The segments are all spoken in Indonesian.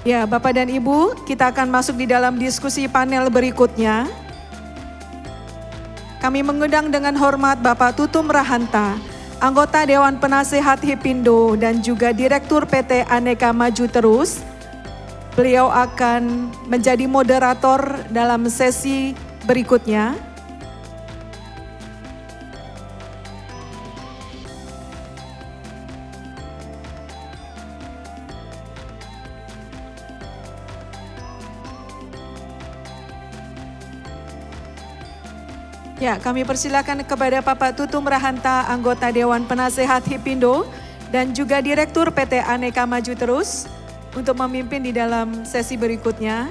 Ya, Bapak dan Ibu, kita akan masuk di dalam diskusi panel berikutnya. Kami mengundang dengan hormat Bapak Tutum Rahanta, anggota Dewan Penasehat HIPindo dan juga Direktur PT Aneka Maju Terus. Beliau akan menjadi moderator dalam sesi berikutnya. Ya, kami persilakan kepada Bapak Tutum Rahanta, anggota Dewan Penasehat HIPindo dan juga Direktur PT Aneka Maju Terus untuk memimpin di dalam sesi berikutnya.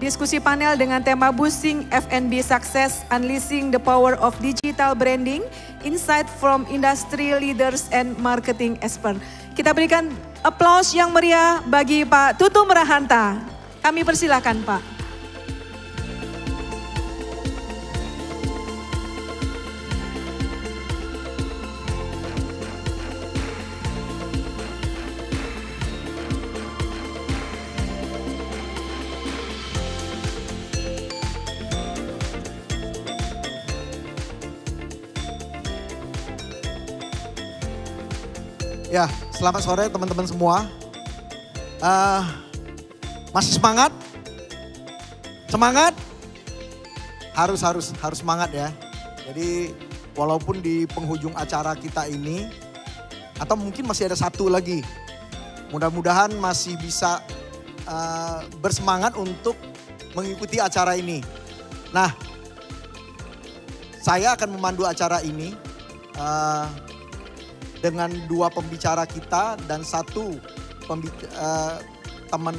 Diskusi panel dengan tema Boosting F&B Success, Unleashing the Power of Digital Branding, Insight from Industry Leaders and Marketing Expert. Kita berikan aplaus yang meriah bagi Pak Tutum Rahanta. Kami persilakan Pak. Ya, selamat sore teman-teman semua. Masih semangat? Semangat? Harus semangat ya. Jadi walaupun di penghujung acara kita ini, atau mungkin masih ada satu lagi. Mudah-mudahan masih bisa bersemangat untuk mengikuti acara ini. Nah, saya akan memandu acara ini dengan dua pembicara kita dan satu teman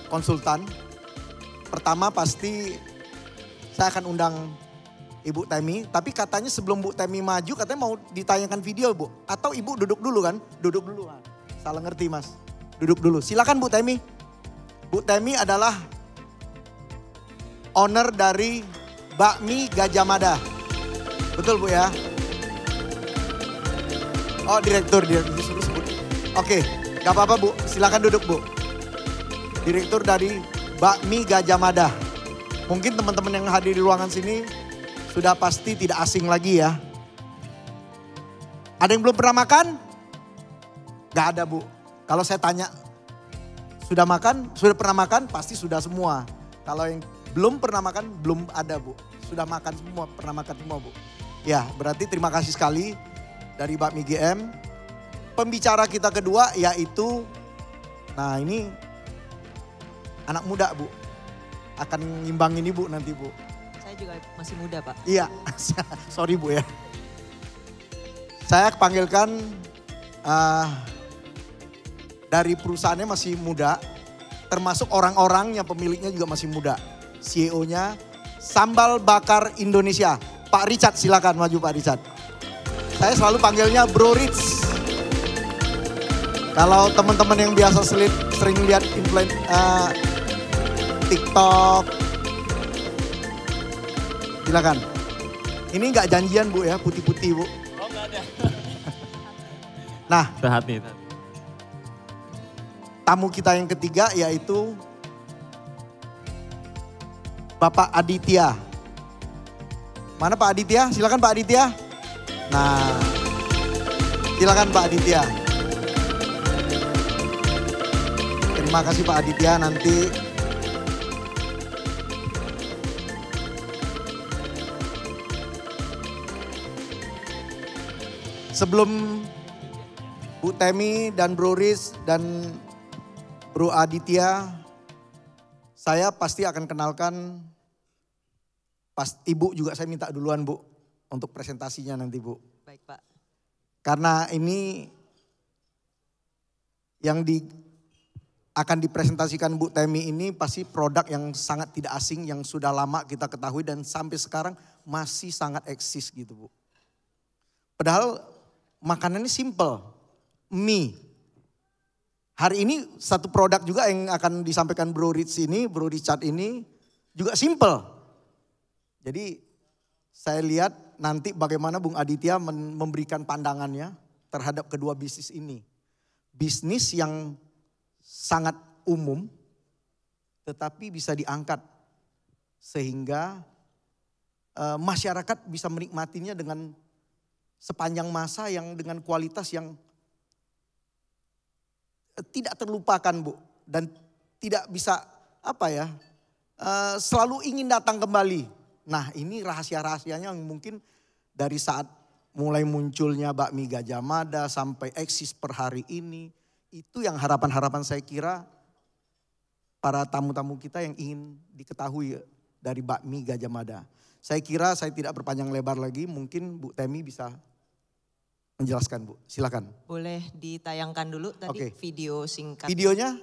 konsultan. Pertama pasti saya akan undang Ibu Temi, tapi katanya sebelum Bu Temi maju katanya mau ditayangkan video Bu. Atau Ibu duduk dulu kan? Duduk dulu. Salah ngerti Mas. Duduk dulu. Silakan Bu Temi. Bu Temi adalah owner dari Bakmi Gajah Mada. Betul Bu ya? Oh direktur disuruh sebut. Oke, gak apa-apa Bu, silakan duduk Bu. Direktur dari Bakmi Gajah Mada. Mungkin teman-teman yang hadir di ruangan sini sudah pasti tidak asing lagi ya. Ada yang belum pernah makan? Gak ada Bu. Kalau saya tanya, sudah makan? Sudah pernah makan? Pasti sudah semua. Kalau yang belum pernah makan, belum ada Bu. Sudah makan semua, pernah makan semua Bu. Ya berarti terima kasih sekali. Dari Bakmi GM, pembicara kita kedua yaitu, nah ini anak muda Bu, akan ngimbangin Ibu nanti Bu. Saya juga masih muda Pak. Iya, sorry Bu ya. Saya panggilkan dari perusahaannya masih muda, termasuk orang-orang yang pemiliknya juga masih muda. CEO-nya Sambal Bakar Indonesia, Pak Richard, silakan maju Pak Richard. Saya selalu panggilnya Bro Rich. Kalau teman-teman yang biasa sering lihat TikTok, silakan. Ini nggak janjian Bu ya, putih-putih Bu. Oh nggak ada. Nah, Sehati. tamu kita yang ketiga yaitu Bapak Aditya. Mana Pak Aditya? Silakan Pak Aditya. Nah, silakan Pak Aditya. Terima kasih Pak Aditya, nanti sebelum Bu Temi dan Bro Riz dan Bro Aditya, saya pasti akan kenalkan, Ibu juga saya minta duluan Bu. Untuk presentasinya nanti Bu. Baik Pak. Karena ini yang akan dipresentasikan Bu Temi ini pasti produk yang sangat tidak asing, yang sudah lama kita ketahui dan sampai sekarang masih sangat eksis gitu Bu. Padahal makanannya simple, mie. Hari ini satu produk juga yang akan disampaikan Bro Richard ini juga simple. Jadi saya lihat nanti bagaimana Bung Aditya memberikan pandangannya terhadap kedua bisnis ini. Bisnis yang sangat umum tetapi bisa diangkat sehingga masyarakat bisa menikmatinya dengan sepanjang masa yang dengan kualitas yang tidak terlupakan Bu. Dan tidak bisa selalu ingin datang kembali. Nah ini rahasia-rahasianya yang mungkin dari saat mulai munculnya bakmi Gajah Mada sampai eksis per hari ini. Itu yang harapan-harapan saya kira para tamu-tamu kita yang ingin diketahui dari bakmi Gajah Mada. Saya kira saya tidak berpanjang lebar lagi, mungkin Bu Temi bisa menjelaskan Bu, silakan. Boleh ditayangkan dulu tadi video singkat. Videonya?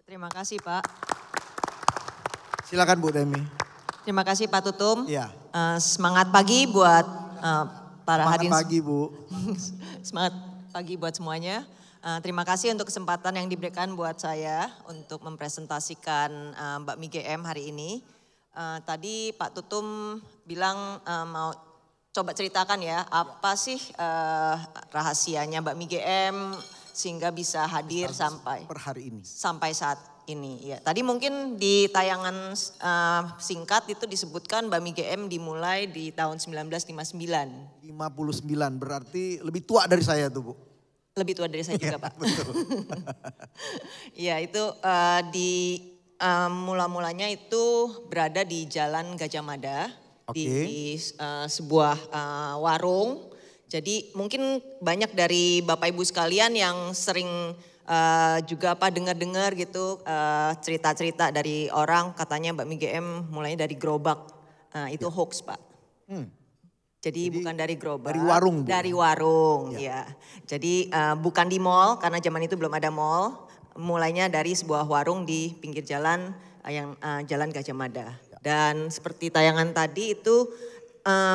Terima kasih Pak. Silakan Bu Temi. Terima kasih Pak Tutum. Ya. Semangat pagi buat para hadirin. Semangat pagi Bu. Semangat pagi buat semuanya. Terima kasih untuk kesempatan yang diberikan buat saya untuk mempresentasikan bakmi GM hari ini. Tadi Pak Tutum bilang mau coba ceritakan ya apa sih rahasianya bakmi GM sehingga bisa hadir sampai per hari ini. Sampai saat ini. Ya, tadi mungkin di tayangan singkat itu disebutkan bakmi GM dimulai di tahun 1959. 59 berarti lebih tua dari saya tuh Bu. Lebih tua dari saya juga Pak. Betul. Iya itu di mula-mulanya itu berada di Jalan Gajah Mada. Di sebuah warung. Jadi mungkin banyak dari Bapak Ibu sekalian yang sering juga dengar-dengar gitu cerita-cerita dari orang katanya bakmi GM mulainya dari gerobak. Itu hoax Pak. Jadi bukan dari gerobak. Dari warung Bu. Dari warung ya. Jadi bukan di mall karena zaman itu belum ada mall. Mulainya dari sebuah warung di pinggir jalan yang Jalan Gajah Mada. Dan seperti tayangan tadi itu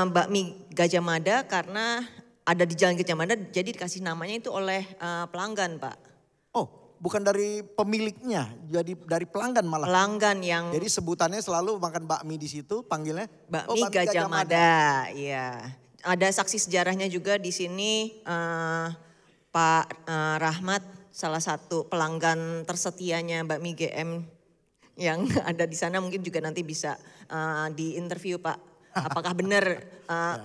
bakmi Gajah Mada karena ada di Jalan Gajah Mada jadi dikasih namanya itu oleh pelanggan Pak. Oh bukan dari pemiliknya, jadi dari pelanggan malah. Pelanggan yang. Jadi sebutannya selalu makan bakmi di situ panggilnya. Bakmi Gajah Mada, iya. Ada saksi sejarahnya juga di sini Pak Rahmat salah satu pelanggan tersetianya bakmi GM yang ada di sana mungkin juga nanti bisa diinterview Pak. Apakah benar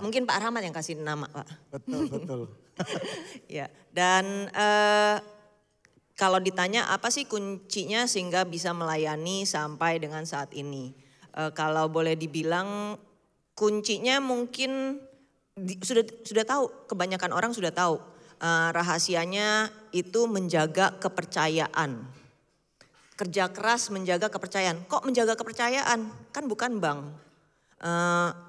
mungkin Pak Rahmat yang kasih nama Pak. Betul. Ya, dan kalau ditanya apa sih kuncinya sehingga bisa melayani sampai dengan saat ini. Kalau boleh dibilang kuncinya mungkin sudah tahu, kebanyakan orang sudah tahu. Rahasianya itu menjaga kepercayaan. Kerja keras menjaga kepercayaan. Kok menjaga kepercayaan? Kan bukan bank.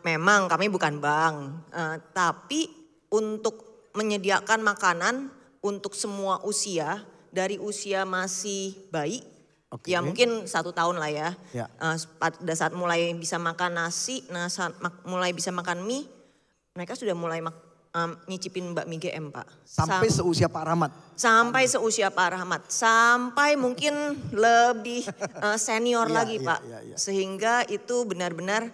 Memang kami bukan bank, tapi untuk menyediakan makanan untuk semua usia, dari usia masih bayi, ya mungkin 1 tahun lah ya. Pada saat mulai bisa makan nasi, mulai bisa makan mie, mereka sudah mulai nyicipin bakmi GM Pak. Sampai seusia Pak Rahmat? Sampai seusia Pak Rahmat, sampai mungkin lebih senior lagi Pak. Sehingga itu benar-benar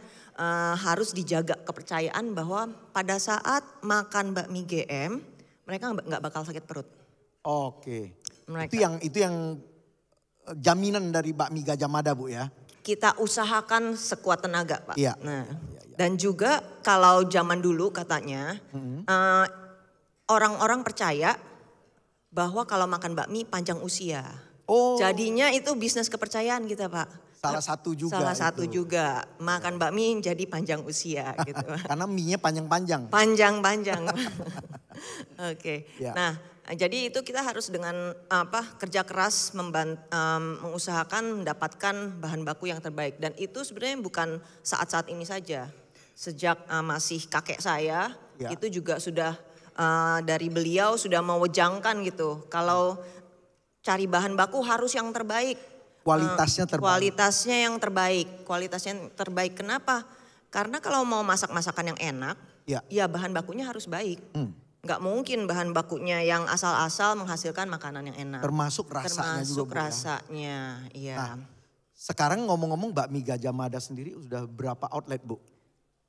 harus dijaga kepercayaan bahwa pada saat makan bakmi GM mereka nggak bakal sakit perut. Oke. Mereka. Itu yang jaminan dari bakmi Gajah Mada Bu ya. Kita usahakan sekuat tenaga Pak. Iya. Nah, dan juga kalau zaman dulu katanya orang-orang percaya bahwa kalau makan bakmi panjang usia. Oh. Jadinya itu bisnis kepercayaan kita Pak. Salah satu juga. Salah satu juga makan bakmi jadi panjang usia gitu. Karena mie-nya panjang-panjang. Panjang-panjang. Oke. Ya. Nah, jadi itu kita harus dengan kerja keras mengusahakan mendapatkan bahan baku yang terbaik dan itu sebenarnya bukan saat-saat ini saja. Sejak masih kakek saya itu juga sudah dari beliau sudah mewejangkan gitu. Kalau cari bahan baku harus yang terbaik. Kualitasnya terbaik. Kualitasnya yang terbaik. Kualitasnya yang terbaik. Kenapa? Karena kalau mau masak masakan yang enak, ya bahan bakunya harus baik. Nggak mungkin bahan bakunya yang asal-asal menghasilkan makanan yang enak. Termasuk rasanya juga Bu. Termasuk rasanya, iya. Nah, sekarang ngomong-ngomong bakmi Gajah Mada sendiri sudah berapa outlet Bu?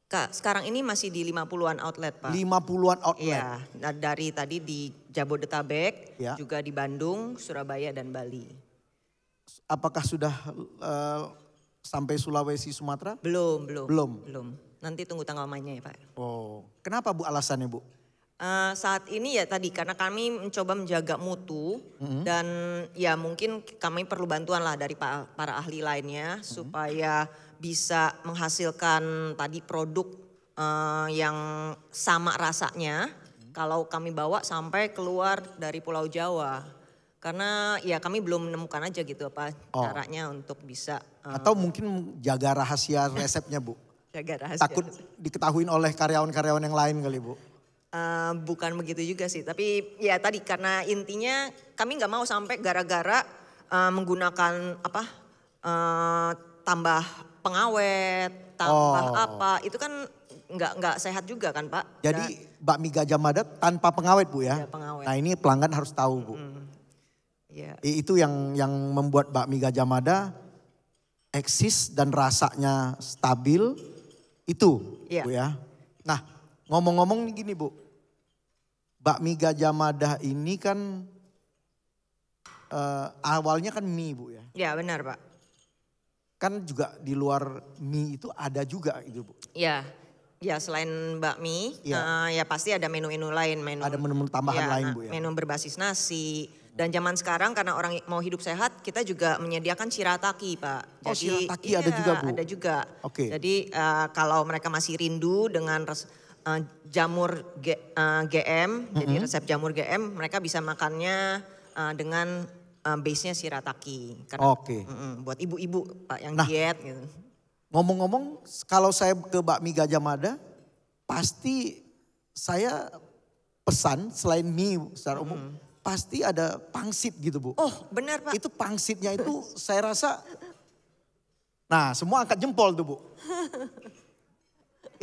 Kak, sekarang ini masih di 50-an outlet Pak. 50-an outlet? Iya, dari tadi di Jabodetabek, juga di Bandung, Surabaya dan Bali. Apakah sudah sampai Sulawesi, Sumatera? Belum. Belum. Nanti tunggu tanggal mainnya ya Pak. Oh, kenapa Bu alasannya Bu? Saat ini ya tadi karena kami mencoba menjaga mutu dan ya mungkin kami perlu bantuan lah dari para ahli lainnya supaya bisa menghasilkan tadi produk yang sama rasanya kalau kami bawa sampai keluar dari Pulau Jawa. Karena ya kami belum menemukan aja gitu apa caranya untuk bisa. Atau mungkin jaga rahasia resepnya Bu? Jaga rahasia. Takut diketahuin oleh karyawan-karyawan yang lain kali Bu? Bukan begitu juga sih, tapi ya tadi karena intinya kami nggak mau sampai gara-gara menggunakan tambah pengawet, tambah itu kan nggak sehat juga kan Pak. Jadi bakmi Gajah Mada tanpa pengawet Bu ya? Pengawet. Nah ini pelanggan harus tahu Bu. Ya. Itu yang membuat bakmi Gajah Mada eksis dan rasanya stabil itu Bu ya. Nah ngomong-ngomong gini Bu, bakmi Gajah Mada ini kan awalnya kan mie Bu ya. Ya benar Pak. Kan juga di luar mie itu ada juga itu Bu. Ya selain bakmi ya pasti ada menu-menu lain. Ada menu tambahan lain Bu ya. Menu berbasis nasi. Dan zaman sekarang karena orang mau hidup sehat kita juga menyediakan shirataki Pak. Jadi, shirataki ada juga Bu? Ada juga. Oke. Jadi kalau mereka masih rindu dengan jamur GM, jadi resep jamur GM mereka bisa makannya dengan base-nya shirataki. Oke. Buat ibu-ibu Pak yang diet gitu. Ngomong-ngomong kalau saya ke bakmi Gajah Mada pasti saya pesan selain mie secara umum. Pasti ada pangsit gitu Bu. Oh benar Pak. Itu pangsitnya itu saya rasa, nah semua angkat jempol tuh Bu.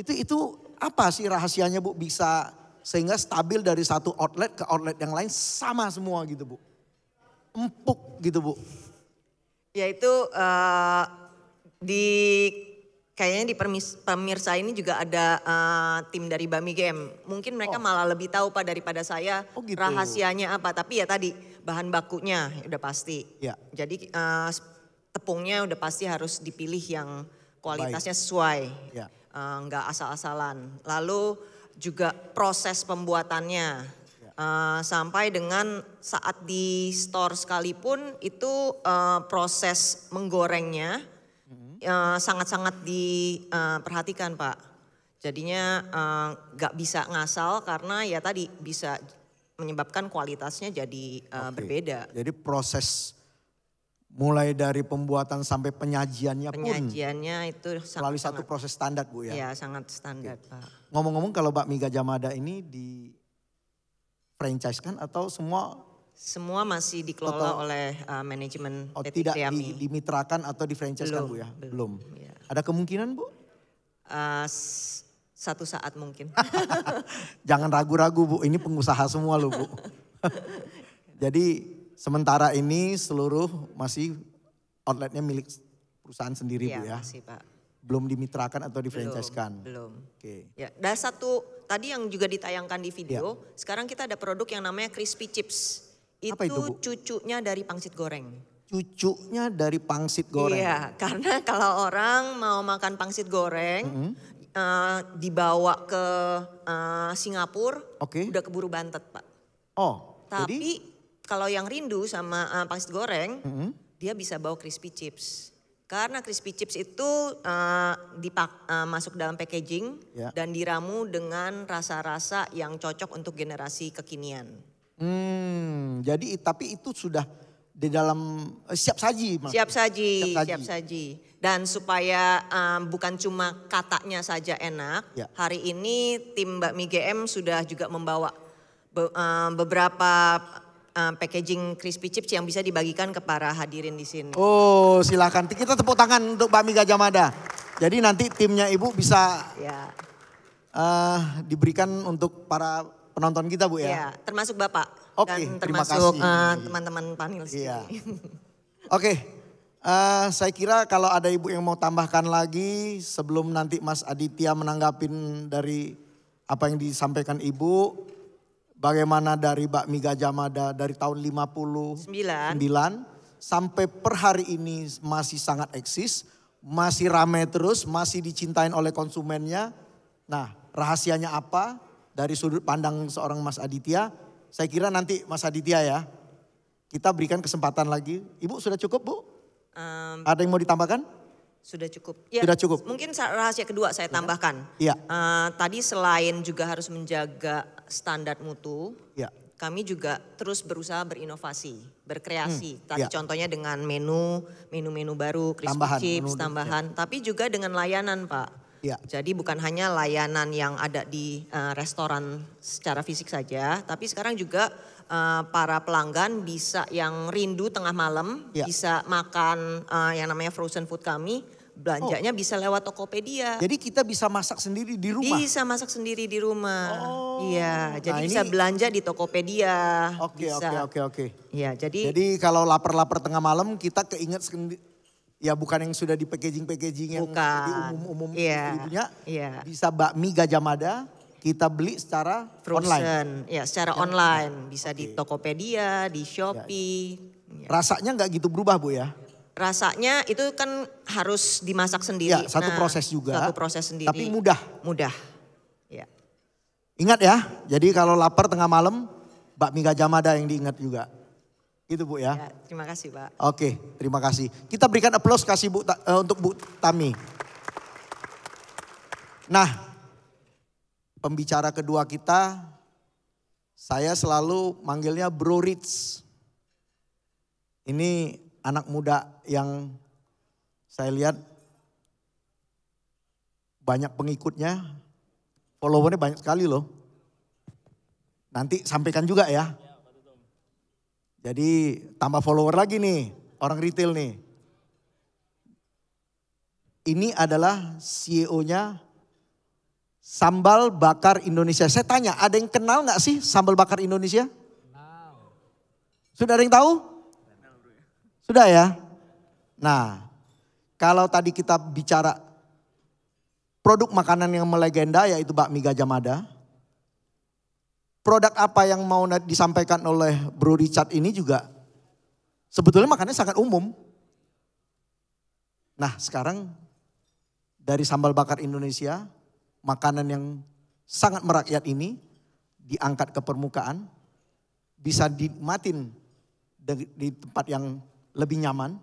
Itu apa sih rahasianya Bu bisa sehingga stabil dari satu outlet ke outlet yang lain sama semua gitu Bu. Empuk gitu Bu. Ya itu kayaknya di pemirsa ini juga ada tim dari Bakmi Game. Mungkin mereka malah lebih tahu Pak daripada saya gitu. Rahasianya apa. Tapi ya tadi bahan bakunya udah pasti. Ya. Jadi tepungnya udah pasti harus dipilih yang kualitasnya sesuai. Ya. Nggak asal-asalan. Lalu juga proses pembuatannya. Sampai dengan saat di store sekalipun itu proses menggorengnya sangat-sangat diperhatikan Pak. Jadinya gak bisa ngasal karena ya tadi bisa menyebabkan kualitasnya jadi berbeda. Jadi proses mulai dari pembuatan sampai penyajiannya pun. Penyajiannya itu melalui satu proses standar Bu ya. Iya sangat standar Pak. Ngomong-ngomong kalau bakmi Gajah Mada ini di franchise kan atau semua? Semua masih dikelola oleh manajemen PT tidak Creami. dimitrakan atau di franchise kan Bu ya? Belum. Ya. Ada kemungkinan Bu? Satu saat mungkin. Jangan ragu-ragu Bu, ini pengusaha semua loh Bu. Jadi sementara ini seluruh masih outletnya milik perusahaan sendiri Bu ya? Masih Pak. belum dimitrakan atau di-franchise-kan. Belum. Oke. Ya, dan satu tadi yang juga ditayangkan di video, sekarang kita ada produk yang namanya crispy chips. Apa itu, Bu? Cucunya dari pangsit goreng. Cucunya dari pangsit goreng. Iya, karena kalau orang mau makan pangsit goreng, dibawa ke Singapura, udah keburu bantet, Pak. Oh, tapi kalau yang rindu sama pangsit goreng, dia bisa bawa crispy chips. Karena crispy chips itu masuk dalam packaging dan diramu dengan rasa-rasa yang cocok untuk generasi kekinian. Jadi tapi itu sudah di dalam siap saji. Siap saji. Dan supaya bukan cuma katanya saja enak, hari ini tim Bakmi GM sudah juga membawa beberapa packaging crispy chips yang bisa dibagikan ke para hadirin di sini. Oh, silakan. Kita tepuk tangan untuk Bakmi Gajah Mada. Jadi nanti timnya Ibu bisa diberikan untuk para penonton kita, Bu ya. Iya, termasuk Bapak. Oke, dan terima termasuk kasih. teman-teman panel sini. Iya. Oke, saya kira kalau ada Ibu yang mau tambahkan lagi sebelum nanti Mas Aditya menanggapin dari apa yang disampaikan Ibu. Bagaimana dari Bakmi Gajah Mada dari tahun 59 sampai per hari ini masih sangat eksis, masih ramai terus, masih dicintain oleh konsumennya. Nah, rahasianya apa dari sudut pandang seorang Mas Aditya? Saya kira nanti Mas Aditya ya, kita berikan kesempatan lagi. Ibu sudah cukup, Bu? Ada yang mau ditambahkan? Sudah cukup. Ya, sudah cukup. Mungkin rahasia kedua saya tambahkan. Iya. Tadi selain juga harus menjaga standar mutu, kami juga terus berusaha berinovasi, berkreasi. Tadi contohnya dengan menu-menu baru, crispy chips, tambahan. Tapi juga dengan layanan, Pak. Jadi bukan hanya layanan yang ada di restoran secara fisik saja, tapi sekarang juga para pelanggan bisa yang rindu tengah malam, bisa makan yang namanya frozen food kami, belanjanya bisa lewat Tokopedia. Jadi kita bisa masak sendiri di rumah? Bisa masak sendiri di rumah. Iya, jadi bisa belanja di Tokopedia. Oke. Iya, jadi kalau lapar-lapar tengah malam kita keinget sendiri. Ya bukan yang sudah di packaging yang di umum punya. Bisa Bakmi Gajah Mada kita beli secara online. Ya, secara online. Bisa di Tokopedia, di Shopee. Rasanya nggak gitu berubah, Bu ya? Rasanya itu kan harus dimasak sendiri. Ya, satu proses juga. Satu proses sendiri. Tapi mudah. Mudah. Ya. Ingat ya, jadi kalau lapar tengah malam Bakmi Gajah Mada yang diingat juga. Gitu, Bu ya. Terima kasih, Pak. Oke, terima kasih. Kita berikan aplaus kasih untuk Bu Tami. Nah, pembicara kedua kita, saya selalu manggilnya Bro Rich. Ini anak muda yang saya lihat banyak pengikutnya, followernya banyak sekali loh. Nanti sampaikan juga ya. Jadi tambah follower lagi nih, orang retail nih. Ini adalah CEO-nya Sambal Bakar Indonesia. Saya tanya, ada yang kenal gak sih Sambal Bakar Indonesia? Sudah ada yang tahu? Sudah ya? Nah, kalau tadi kita bicara produk makanan yang melegenda yaitu Bakmi Gajah Mada. Produk apa yang mau disampaikan oleh Bro Richard ini juga sebetulnya makanannya sangat umum. Nah sekarang dari Sambal Bakar Indonesia, makanan yang sangat merakyat ini diangkat ke permukaan, bisa dinikmatin di tempat yang lebih nyaman.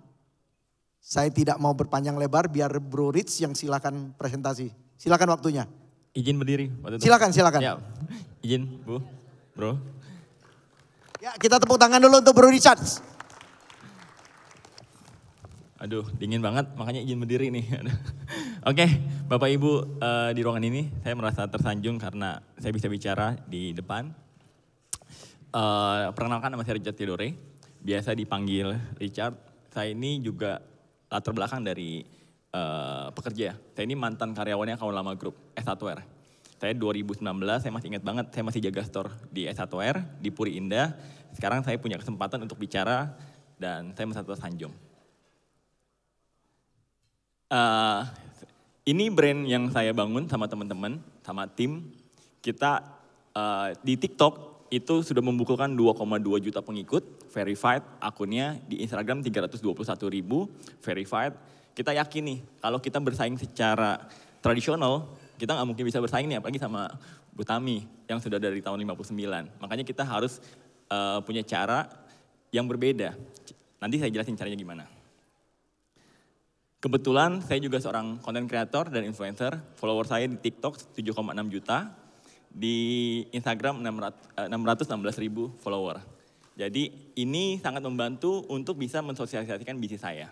Saya tidak mau berpanjang lebar, biar Bro Rich yang silakan presentasi. Silakan waktunya. Izin berdiri. Silakan. Ya, izin Bu, Bro. Ya, kita tepuk tangan dulu untuk Bro Richard. Aduh, dingin banget, makanya izin berdiri nih. Oke, Bapak Ibu di ruangan ini, saya merasa tersanjung karena saya bisa bicara di depan. Perkenalkan, nama saya Richard Theodore, biasa dipanggil Richard. Saya ini juga latar belakang dari pekerja. Saya ini mantan karyawannya Kaum Lama Group, S1R. Saya 2019, saya masih ingat banget, saya masih jaga store di S1R, di Puri Indah. Sekarang saya punya kesempatan untuk bicara dan saya merasa tersanjung. Ini brand yang saya bangun sama teman-teman, sama tim. Kita di TikTok itu sudah membukukan 2,2 juta pengikut, verified akunnya, di Instagram 321 ribu, verified. Kita yakin nih, kalau kita bersaing secara tradisional, kita nggak mungkin bisa bersaing nih, apalagi sama Bu Tami yang sudah dari tahun 59. Makanya kita harus punya cara yang berbeda. Nanti saya jelasin caranya gimana. Kebetulan saya juga seorang content creator dan influencer. Follower saya di TikTok 7,6 juta. Di Instagram 616 ribu follower. Jadi ini sangat membantu untuk bisa mensosialisasikan bisnis saya.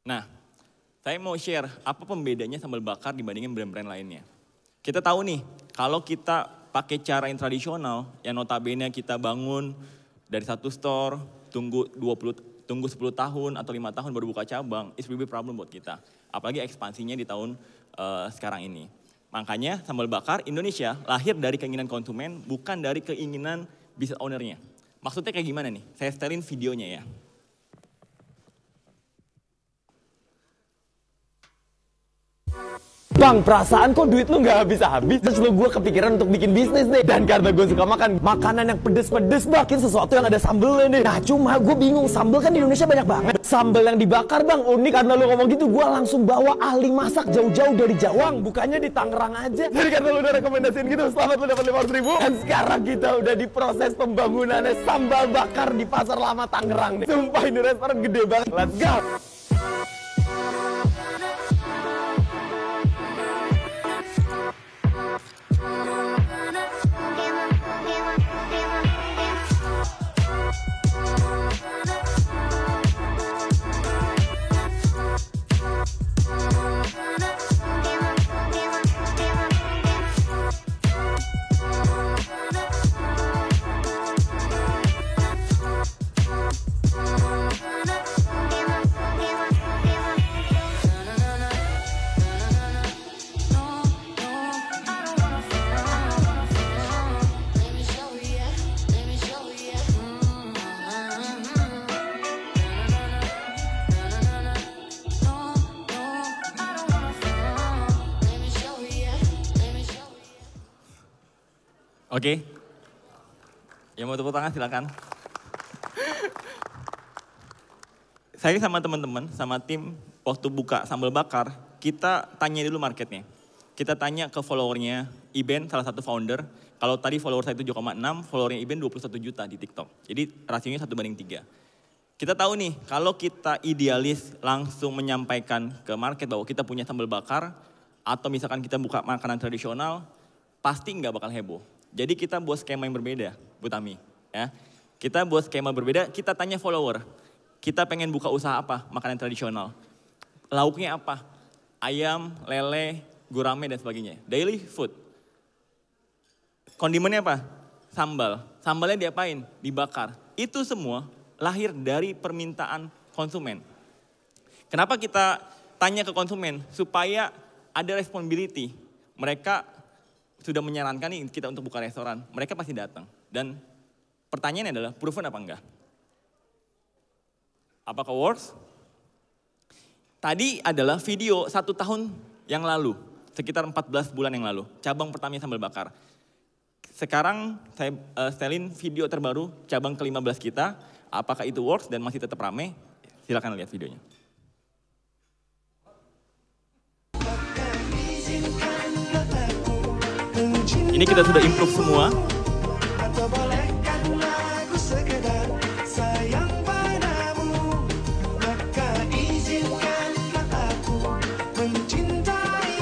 Nah, saya mau share apa pembedanya sambal bakar dibandingin brand-brand lainnya. Kita tahu nih, kalau kita pakai cara yang tradisional, yang notabene kita bangun dari satu store, tunggu 10 tahun atau 5 tahun baru buka cabang, it's really problem buat kita. Apalagi ekspansinya di tahun sekarang ini. Makanya sambal bakar Indonesia lahir dari keinginan konsumen, bukan dari keinginan business owner-nya. Maksudnya kayak gimana nih? Saya setelin videonya ya. Bang, perasaan kok duit lu nggak habis-habis? Terus gue kepikiran untuk bikin bisnis nih. Dan karena gue suka makan makanan yang pedes-pedes, bikin sesuatu yang ada sambelnya nih. Nah cuma gue bingung, sambel kan di Indonesia banyak banget. Sambel yang dibakar bang, unik. Karena lu ngomong gitu, gue langsung bawa ahli masak jauh-jauh dari Jawa. Bukannya di Tangerang aja. Jadi karena lu udah rekomendasiin gitu, selamat lu dapat 500 ribu. Dan sekarang kita udah di proses pembangunannya sambal bakar di Pasar Lama Tangerang nih. Sumpah ini restoran gede banget. Let's go! Oke, yang mau tepuk tangan silakan. Saya sama teman-teman, sama tim, waktu buka sambal bakar, kita tanya dulu marketnya. Kita tanya ke followernya, Iben salah satu founder. Kalau tadi follower saya 7,6, followernya Iben 21 juta di TikTok. Jadi rasionya 1:3. Kita tahu nih, kalau kita idealis langsung menyampaikan ke market bahwa kita punya sambal bakar, atau misalkan kita buka makanan tradisional, pasti nggak bakal heboh. Jadi kita buat skema yang berbeda, Bu Tami. Ya. Kita buat skema berbeda, kita tanya follower. Kita pengen buka usaha apa, makanan tradisional. Lauknya apa? Ayam, lele, gurame dan sebagainya. Daily food. Kondimennya apa? Sambal. Sambalnya diapain? Dibakar. Itu semua lahir dari permintaan konsumen. Kenapa kita tanya ke konsumen? Supaya ada responsibility. Mereka sudah menyarankan nih kita untuk buka restoran, mereka pasti datang. Dan pertanyaannya adalah, proven apa enggak? Apakah works? Tadi adalah video 1 tahun yang lalu, sekitar 14 bulan yang lalu, cabang pertamanya sambal bakar. Sekarang saya setelin video terbaru, cabang ke-15 kita, apakah itu works dan masih tetap rame? Silakan lihat videonya. Ini kita sudah improve semua.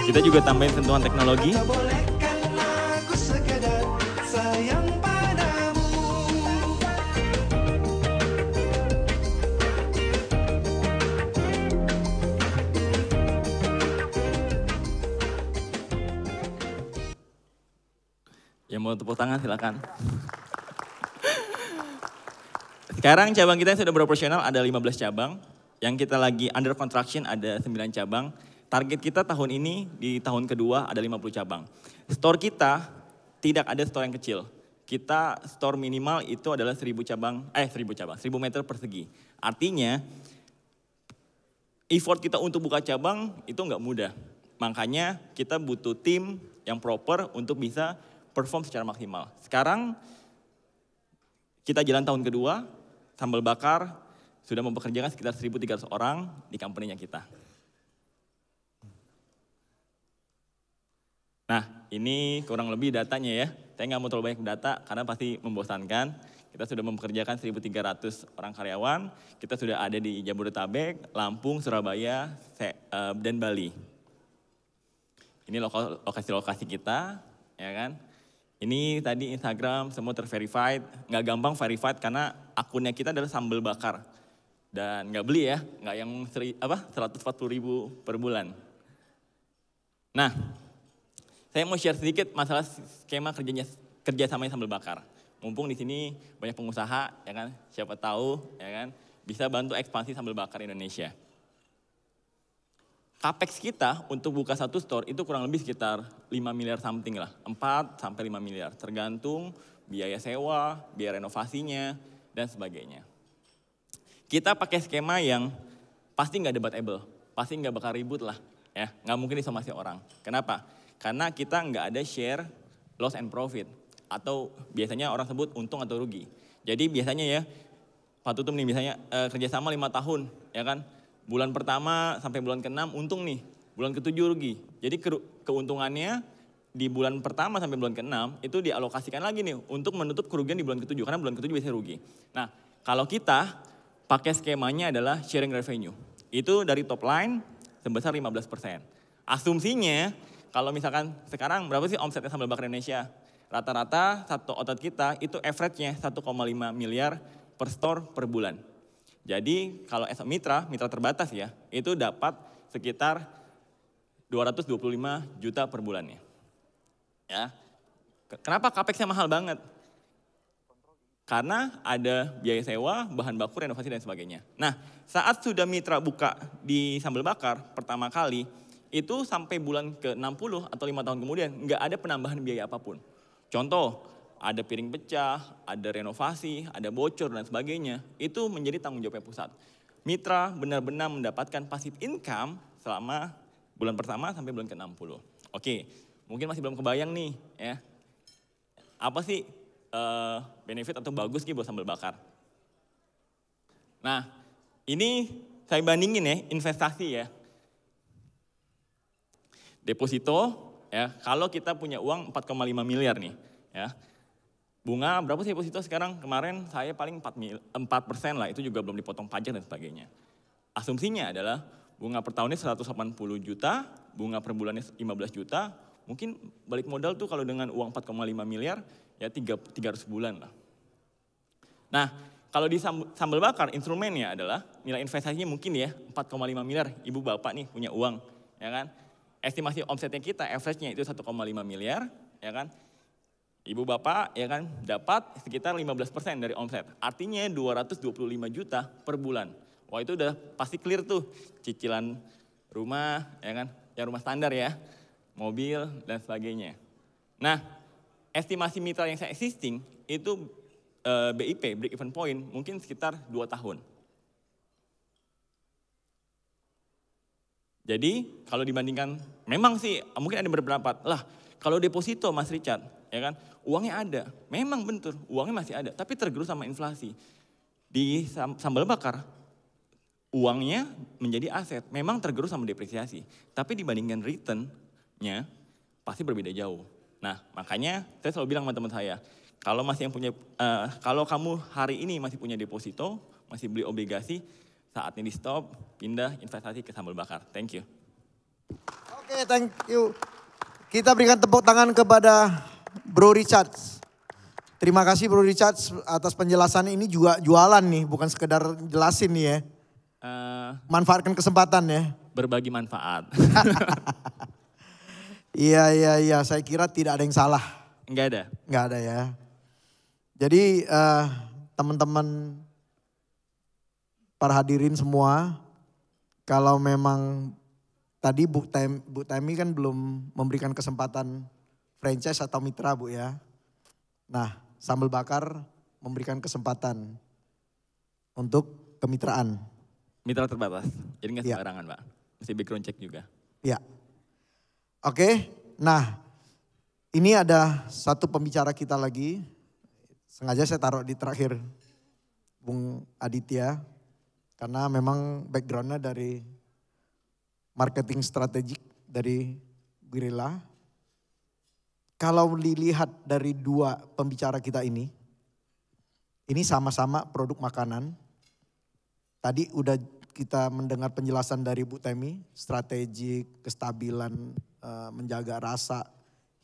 Kita juga tambahin sentuhan teknologi. Yang mau tepuk tangan silakan. Sekarang cabang kita yang sudah beroperasional ada 15 cabang. Yang kita lagi under construction ada 9 cabang. Target kita tahun ini di tahun kedua ada 50 cabang. Store kita tidak ada store yang kecil. Kita store minimal itu adalah 1000 meter persegi. Artinya effort kita untuk buka cabang itu nggak mudah. Makanya kita butuh tim yang proper untuk bisa perform secara maksimal. Sekarang kita jalan tahun kedua, Sambal Bakar sudah mempekerjakan sekitar 1.300 orang di company-nya kita. Nah, ini kurang lebih datanya ya. Saya nggak mau terlalu banyak data karena pasti membosankan. Kita sudah mempekerjakan 1.300 orang karyawan. Kita sudah ada di Jabodetabek, Lampung, Surabaya, dan Bali. Ini lokasi-lokasi kita, ya kan. Ini tadi Instagram semua terverified. Nggak gampang verified karena akunnya kita adalah Sambal Bakar. Dan nggak beli ya, nggak yang 140.000 per bulan. Nah, saya mau share sedikit masalah skema kerjasamanya Sambal Bakar. Mumpung di sini banyak pengusaha, ya kan, siapa tahu, ya kan, bisa bantu ekspansi Sambal Bakar Indonesia. Capex kita untuk buka satu store itu kurang lebih sekitar 5 miliar something lah, 4 sampai 5 miliar, tergantung biaya sewa, biaya renovasinya, dan sebagainya. Kita pakai skema yang pasti nggak debatable, pasti nggak bakal ribut lah, ya, nggak mungkin disomasi orang. Kenapa? Karena kita nggak ada share loss and profit, atau biasanya orang sebut untung atau rugi. Jadi biasanya ya, Pak Tutum nih misalnya kerjasama 5 tahun, ya kan, bulan pertama sampai bulan ke-6 untung nih, bulan ke-7 rugi. Jadi keuntungannya di bulan pertama sampai bulan ke-6 itu dialokasikan lagi nih untuk menutup kerugian di bulan ke-7, karena bulan ke-7 biasanya rugi. Nah, kalau kita pakai skemanya adalah sharing revenue, itu dari top line sebesar 15%. Asumsinya, kalau misalkan sekarang berapa sih omsetnya Sambal Bakar Indonesia? Rata-rata satu outlet kita itu average-nya 1,5 miliar per store per bulan. Jadi kalau mitra terbatas ya, itu dapat sekitar 225 juta per bulannya. Ya. Kenapa capex-nya mahal banget? Karena ada biaya sewa, bahan baku, renovasi dan sebagainya. Nah, saat sudah mitra buka di Sambal Bakar pertama kali, itu sampai bulan ke-60 atau 5 tahun kemudian nggak ada penambahan biaya apapun. Contoh, ada piring pecah, ada renovasi, ada bocor dan sebagainya, itu menjadi tanggung jawabnya pusat. Mitra benar-benar mendapatkan passive income selama bulan pertama sampai bulan ke-60. Oke, mungkin masih belum kebayang nih ya. Apa sih benefit atau bagus gitu buat Sambal Bakar? Nah, ini saya bandingin ya, investasi ya. Deposito ya, kalau kita punya uang 4,5 miliar nih ya. Bunga berapa sih deposito sekarang? Kemarin saya paling 4% lah, itu juga belum dipotong pajak dan sebagainya. Asumsinya adalah bunga per tahunnya 180 juta, bunga per bulannya 15 juta, mungkin balik modal tuh kalau dengan uang 4,5 miliar ya 300 bulan lah. Nah, kalau di Sambal Bakar instrumennya adalah nilai investasinya mungkin ya 4,5 miliar, ibu bapak nih punya uang, ya kan? Estimasi omsetnya kita average-nya itu 1,5 miliar, ya kan? Ibu bapak ya kan dapat sekitar 15% dari omset. Artinya 225 juta per bulan. Wah, itu udah pasti clear tuh cicilan rumah, ya kan? Ya rumah standar ya, mobil dan sebagainya. Nah, estimasi mitra yang saya existing itu BIP, break even point, mungkin sekitar 2 tahun. Jadi kalau dibandingkan, memang sih mungkin ada berpendapat, lah kalau deposito Mas Richard, ya kan, uangnya ada, memang betul, uangnya masih ada, tapi tergerus sama inflasi. Di Sambal Bakar, uangnya menjadi aset, memang tergerus sama depresiasi, tapi dibandingkan return-nya pasti berbeda jauh. Nah, makanya saya selalu bilang sama teman saya, kalau masih yang punya, kalau kamu hari ini masih punya deposito, masih beli obligasi, saatnya di stop, pindah investasi ke Sambal Bakar. Thank you. Oke, thank you. Kita berikan tepuk tangan kepada Bro Richard. Terima kasih Bro Richard atas penjelasan ini, juga jualan nih, bukan sekedar jelasin nih ya. Manfaatkan kesempatan ya. Berbagi manfaat. Iya, saya kira tidak ada yang salah. Enggak ada ya. Jadi teman-teman para hadirin semua, kalau memang tadi Bu Temi kan belum memberikan kesempatan franchise atau mitra Bu ya. Nah, Sambal Bakar memberikan kesempatan untuk kemitraan. Mitra terbatas, jadi nggak Iya. sembarangan Pak. Mesti background check juga. Ya. Oke, nah ini ada satu pembicara kita lagi. Sengaja saya taruh di terakhir Bung Aditya. Karena memang backgroundnya dari marketing strategik dari Guerrilla. Kalau dilihat dari dua pembicara kita ini sama-sama produk makanan. Tadi udah kita mendengar penjelasan dari Bu Temi, strategik, kestabilan, menjaga rasa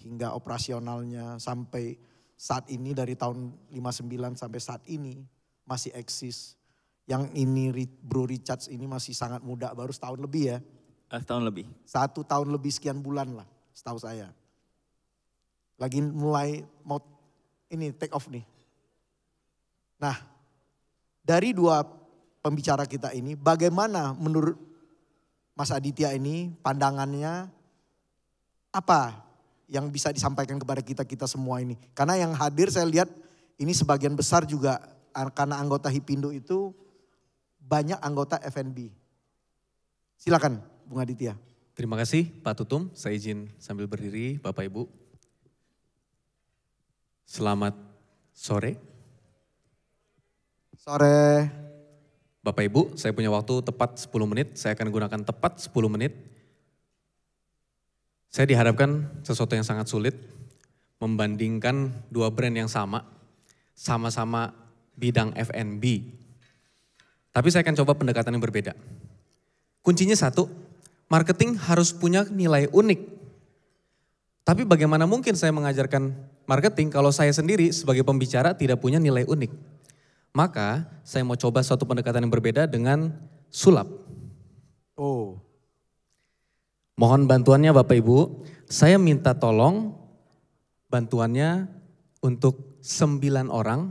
hingga operasionalnya sampai saat ini dari tahun 59 sampai saat ini masih eksis. Yang ini Bro Richards ini masih sangat muda, baru setahun lebih ya. Setahun lebih. 1 tahun lebih sekian bulan lah setahu saya. Lagi mulai mau ini take off nih. Nah dari dua pembicara kita ini bagaimana menurut Mas Aditya ini pandangannya apa yang bisa disampaikan kepada kita semua ini. Karena yang hadir saya lihat ini sebagian besar juga karena anggota Hipindo itu banyak anggota FNB. Silakan Bung Aditya. Terima kasih Pak Tutum, saya izin sambil berdiri Bapak Ibu. Selamat sore. Sore. Bapak Ibu, saya punya waktu tepat 10 menit, saya akan gunakan tepat 10 menit. Saya dihadapkan sesuatu yang sangat sulit, membandingkan dua brand yang sama-sama bidang F&B. Tapi saya akan coba pendekatan yang berbeda. Kuncinya satu, marketing harus punya nilai unik. Tapi bagaimana mungkin saya mengajarkan marketing kalau saya sendiri sebagai pembicara tidak punya nilai unik? Maka saya mau coba suatu pendekatan yang berbeda dengan sulap. Oh. Mohon bantuannya Bapak Ibu, saya minta tolong bantuannya untuk 9 orang.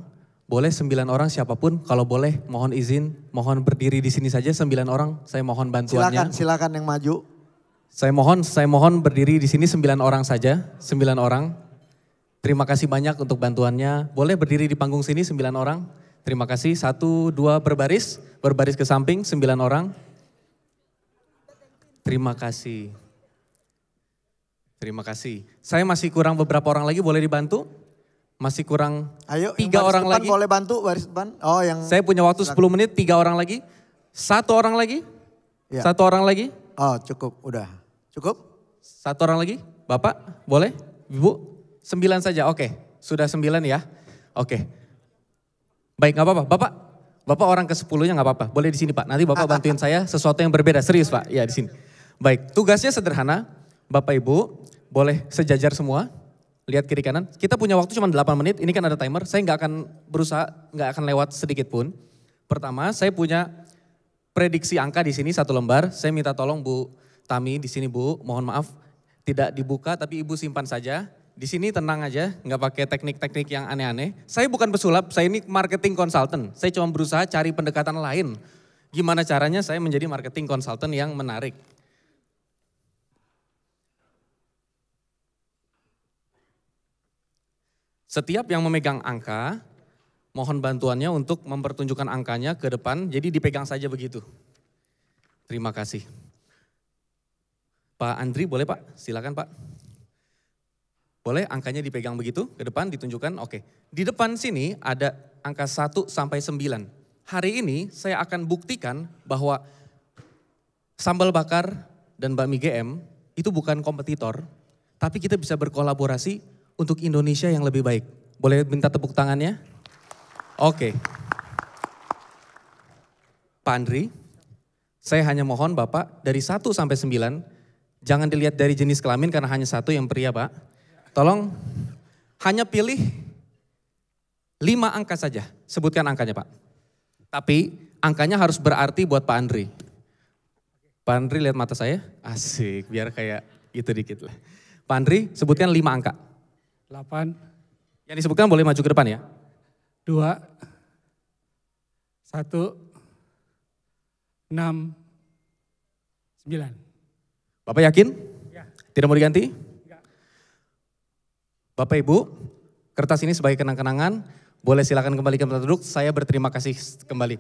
Boleh 9 orang siapapun, kalau boleh mohon izin, mohon berdiri di sini saja 9 orang, saya mohon bantuannya. Silakan yang maju. Saya mohon berdiri di sini 9 orang saja, 9 orang. Terima kasih banyak untuk bantuannya. Boleh berdiri di panggung sini 9 orang. Terima kasih, 1, 2 berbaris ke samping 9 orang. Terima kasih. Terima kasih. Saya masih kurang beberapa orang lagi, boleh dibantu? Masih kurang 3 orang lagi. Boleh bantu baris depan? Oh yang. Saya punya waktu 10 menit, 3 orang lagi. 1 orang lagi? Ya. 1 orang lagi? Oh cukup, udah. Cukup? 1 orang lagi? Bapak, boleh? Ibu? 9 saja, oke. Sudah 9 ya? Oke. Baik, gak apa-apa. Bapak orang ke-10-nya gak apa-apa. Boleh di sini Pak. Nanti Bapak bantuin saya sesuatu yang berbeda. Serius Pak, ya di sini. Baik, tugasnya sederhana. Bapak Ibu boleh sejajar semua. Lihat kiri kanan. Kita punya waktu cuma 8 menit. Ini kan ada timer. Saya gak akan lewat sedikit pun. Pertama, saya punya prediksi angka di sini 1 lembar. Saya minta tolong Bu Tami di sini Bu. Mohon maaf tidak dibuka tapi Ibu simpan saja. Di sini tenang aja, nggak pakai teknik-teknik yang aneh-aneh. Saya bukan pesulap, saya ini marketing consultant. Saya cuma berusaha cari pendekatan lain. Gimana caranya saya menjadi marketing consultant yang menarik. Setiap yang memegang angka, mohon bantuannya untuk mempertunjukkan angkanya ke depan, jadi dipegang saja begitu. Terima kasih. Pak Andri boleh Pak? Silakan Pak. Boleh angkanya dipegang begitu, ke depan ditunjukkan, oke. Di depan sini ada angka 1 sampai 9. Hari ini saya akan buktikan bahwa sambal bakar dan bakmi GM itu bukan kompetitor, tapi kita bisa berkolaborasi untuk Indonesia yang lebih baik. Boleh minta tepuk tangannya? Oke. Pak Andri, saya hanya mohon Bapak dari 1 sampai 9, jangan dilihat dari jenis kelamin karena hanya 1 yang pria Pak. Tolong hanya pilih 5 angka saja, sebutkan angkanya Pak. Tapi angkanya harus berarti buat Pak Andri. Pak Andri lihat mata saya, asik biar kayak gitu dikit lah. Pak Andri sebutkan 5 angka. 8. Yang disebutkan boleh maju ke depan ya. 2. 1. 6. 9. Bapak yakin? Ya. Tidak mau diganti? Bapak Ibu, kertas ini sebagai kenang-kenangan, boleh silakan kembali ke tempat duduk, saya berterima kasih kembali.